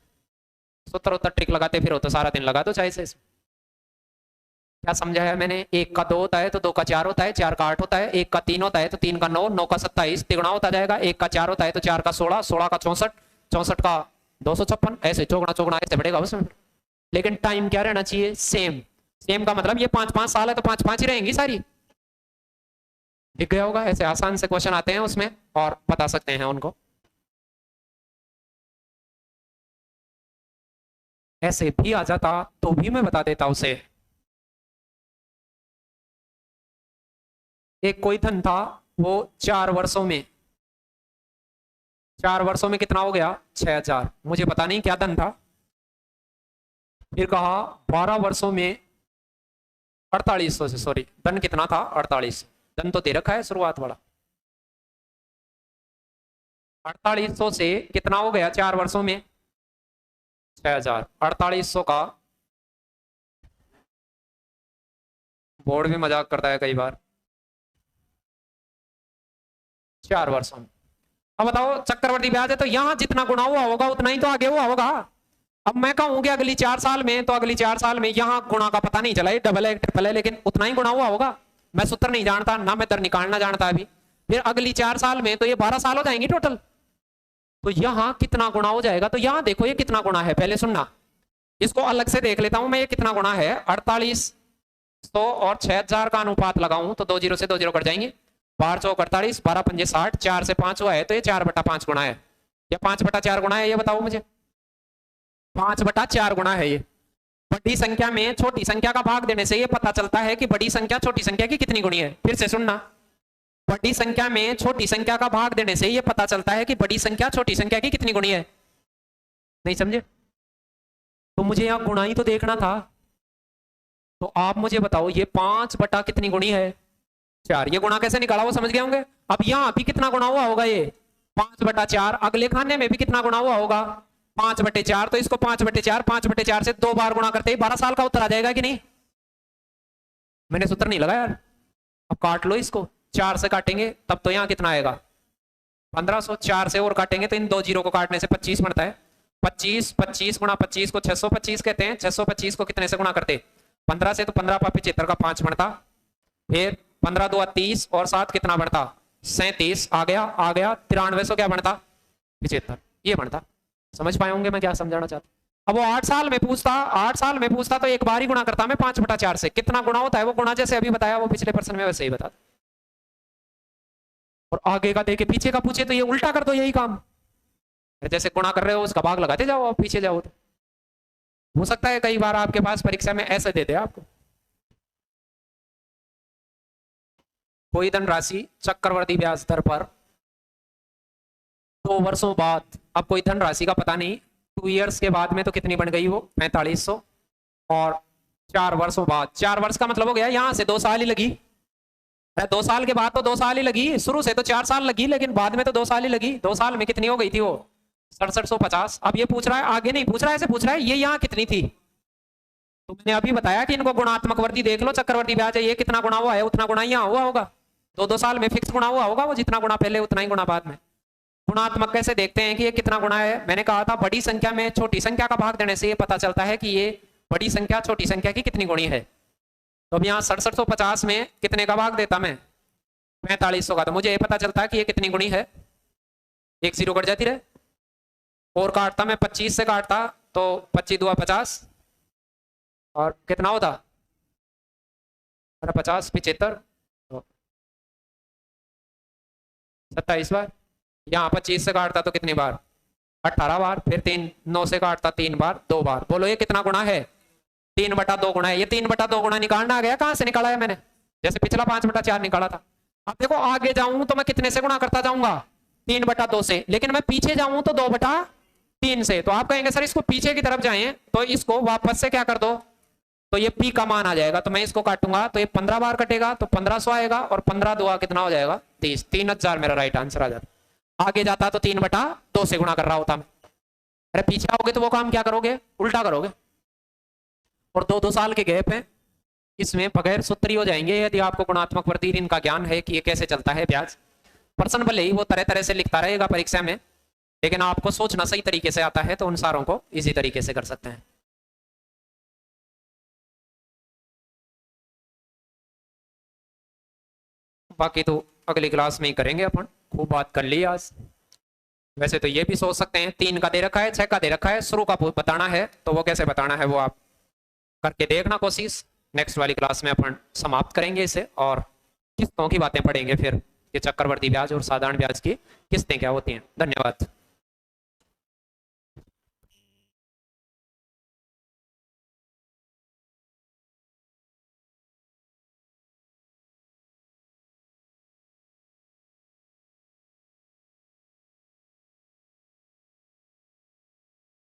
सूत्र उत्तर ट्रिक लगाते फिर हो तो सारा दिन लगा दो चाहे से। क्या समझाया मैंने? 1 का 2 होता है तो 2 का 4 होता है, 4 का 8 होता है, 1 का 3 होता है तो 3 का 9, 9 का 27 तिगुना होता जाएगा। 1 का 4 होता है तो 4 का 16, 16 का 64, 64 का 256, ऐसे चौगुना चौगुना ऐसे बढ़ेगा उसमें। लेकिन टाइम क्या रहना चाहिए? सेम। सेम का मतलब ये 5-5 साल है तो 5-5 ही रहेंगी सारी। दिख गया होगा। ऐसे आसान से क्वेश्चन आते हैं उसमें और बता सकते हैं उनको। ऐसे भी आ जाता तो भी मैं बता देता उसे। एक कोई धन था, वो 4 वर्षों में, 4 वर्षों में कितना हो गया? 6,000। मुझे पता नहीं क्या धन था। फिर कहा 12 वर्षों में 4800 से, सॉरी धन कितना था? 48। धन तो दे रखा है शुरुआत वाला। 4800 से कितना हो गया 4 वर्षों में? 6,000। 4800 का, बोर्ड भी मजाक करता है कई बार, 4 वर्षों में। अब बताओ चक्रवर्ती ब्याज है तो यहां जितना गुणा हुआ होगा उतना ही तो आगे हुआ होगा। अब मैं कहूं कि अगली 4 साल में, तो अगली 4 साल में यहां गुणा का पता नहीं चला, ये डबल है ट्रिपल है, लेकिन उतना ही गुणा हुआ होगा। मैं सूत्र नहीं जानता ना, मैं दर निकालना जानता अभी। फिर अगली 4 साल में तो ये 12 साल हो जाएंगे टोटल। तो यहां कितना गुणा हो जाएगा? तो यहां देखो ये कितना गुणा है, पहले सुनना। इसको अलग से देख लेता हूं मैं, ये कितना गुणा है? 4800 और 6,000 का अनुपात लगाऊं तो 2 0 से 2 0 कट जाएंगे। 12 चौक 48, 12 पंजे 60, 4 से 5 हुआ है तो ये 4/5 गुणा है या 5/4 गुणा है? ये बताओ मुझे। 5/4 गुणा है ये। बड़ी संख्या में छोटी संख्या का भाग देने से ये पता चलता है कि बड़ी संख्या छोटी संख्या की कितनी गुणी है। फिर से सुनना, बड़ी संख्या में छोटी संख्या का भाग देने से ये पता चलता है कि बड़ी संख्या छोटी संख्या की कितनी गुणी है। नहीं समझे? तो मुझे यहाँ गुणा ही तो देखना था। तो आप मुझे बताओ ये 5 बटा कितनी गुणी है? 4। ये गुणा कैसे निकाला वो समझ गए होंगे। अब यहाँ भी कितना गुणा हुआ होगा? ये 5/4। अगले खाने में भी कितना गुणा हुआ होगा? 5/4। तो इसको 5/4, 5/4 से 2 बार गुणा करते ही 12 साल का उत्तर आ जाएगा कि नहीं? मैंने सूत्र नहीं लगा यार। अब काट लो इसको, 4 से काटेंगे तब तो यहाँ कितना आएगा? 1500। 4 से और काटेंगे तो इन 2 जीरो को काटने से 25 बनता है। 25 25 गुणा 25 को 625 कहते हैं। 625 को कितने से गुणा करते? 15 से। तो 15 × 75 का 5 बनता। फिर 15 2 30 और 7 कितना बनता? 37। आ गया 9300 क्या बनता? 75 ये बनता। समझ पाए होंगे मैं क्या समझाना चाहता। अब वो 8 साल में पूछता, 8 साल में पूछता तो एक बार ही गुणा करता मैं 5/4 से। कितना गुणा होता है वो गुणा जैसे अभी बताया वो पिछले प्रश्न में वैसे ही बता। और आगे का देखे पीछे का पूछे तो ये उल्टा कर दो, यही काम। जैसे गुणा कर रहे हो उसका भाग लगाते जाओ, आप पीछे जाओ। तो हो सकता है कई बार आपके पास परीक्षा में ऐसे दे दे आपको। कोई धनराशि चक्रवर्ती ब्याज दर पर 2 वर्षों बाद, अब कोई धनराशि का पता नहीं, 2 इयर्स के बाद में तो कितनी बन गई वो? 4500। और 4 वर्षों बाद, 4 वर्ष का मतलब हो गया यहां से 2 साल ही लगी। 2 साल के बाद तो 2 साल ही लगी। शुरू से तो 4 साल लगी लेकिन बाद में तो 2 साल ही लगी। 2 साल में कितनी हो गई थी वो? 6750। अब ये पूछ रहा है, आगे नहीं पूछ रहा है, ऐसे पूछ रहा है ये यहाँ कितनी थी। तो मैंने अभी बताया कि इनको गुणात्मक वृद्धि देख लो। चक्रवर्ती ब्याज है, ये कितना गुणा हुआ है उतना गुणा यहाँ हुआ होगा। 2-2 साल में फिक्स गुणा हुआ होगा वो, जितना गुणा पहले उतना ही गुणा बाद में। गुणात्मक कैसे देखते हैं कि ये कितना गुणा है? मैंने कहा था बड़ी संख्या में छोटी संख्या का भाग देने से ये पता चलता है कि ये बड़ी संख्या छोटी संख्या की कितनी गुणी है। तो अब यहाँ 6750 में कितने का भाग देता मैं? 4500 का। तो मुझे ये पता चलता है कि ये कितनी गुणी है, एक जीरो कट जाती रहे, और काटता मैं 25 से काटता तो 25 दुआ 50, और कितना होता 50 75 27 बार। यहाँ 25 से काटता तो कितनी बार? 18 बार। फिर 9 से काटता 3 बार, 2 बार। बोलो ये कितना गुणा है? 3/2 गुणा है। ये 3/2 गुणा निकालना आ गया। कहां से निकाला है मैंने? जैसे पिछला 5/4 निकाला था। अब देखो आगे जाऊं तो मैं कितने से गुणा करता जाऊंगा? 3/2 से। लेकिन मैं पीछे जाऊं तो 2/3 से। तो आप कहेंगे सर इसको पीछे की तरफ जाएं तो इसको वापस से क्या कर दो, तो ये पी का मान आ जाएगा। तो मैं इसको काटूंगा तो ये 15 बार कटेगा तो 1500 आएगा, और 15 दुआ कितना हो जाएगा? 30। 3000 मेरा राइट आंसर आ जाता। आगे जाता तो 3/2 से गुणा कर रहा होता मैं। अरे पीछे आओगे तो वो काम क्या करोगे? उल्टा करोगे। और 2-2 साल के गैप है, इसमें बगैर सूत्री हो जाएंगे यदि आपको गुणात्मक वर्गीकरण का ज्ञान है कि ये कैसे चलता है ब्याज। पर्सन भले ही वो तरह तरह से लिखता रहेगा परीक्षा में, लेकिन आपको सोचना सही तरीके से आता है तो उन सारों को इजी तरीके से कर सकते हैं। बाकी तो अगली क्लास में ही करेंगे अपन। खूब बात कर ली आज। वैसे तो ये भी सोच सकते हैं 3 का दे रखा है, 6 का दे रखा है, शुरू का बताना है तो वो कैसे बताना है वो आप करके देखना कोशिश। नेक्स्ट वाली क्लास में अपन समाप्त करेंगे इसे और किस्तों की बातें पढ़ेंगे। फिर ये चक्रवर्ती ब्याज और साधारण ब्याज की किस्तें क्या होती हैं। धन्यवाद।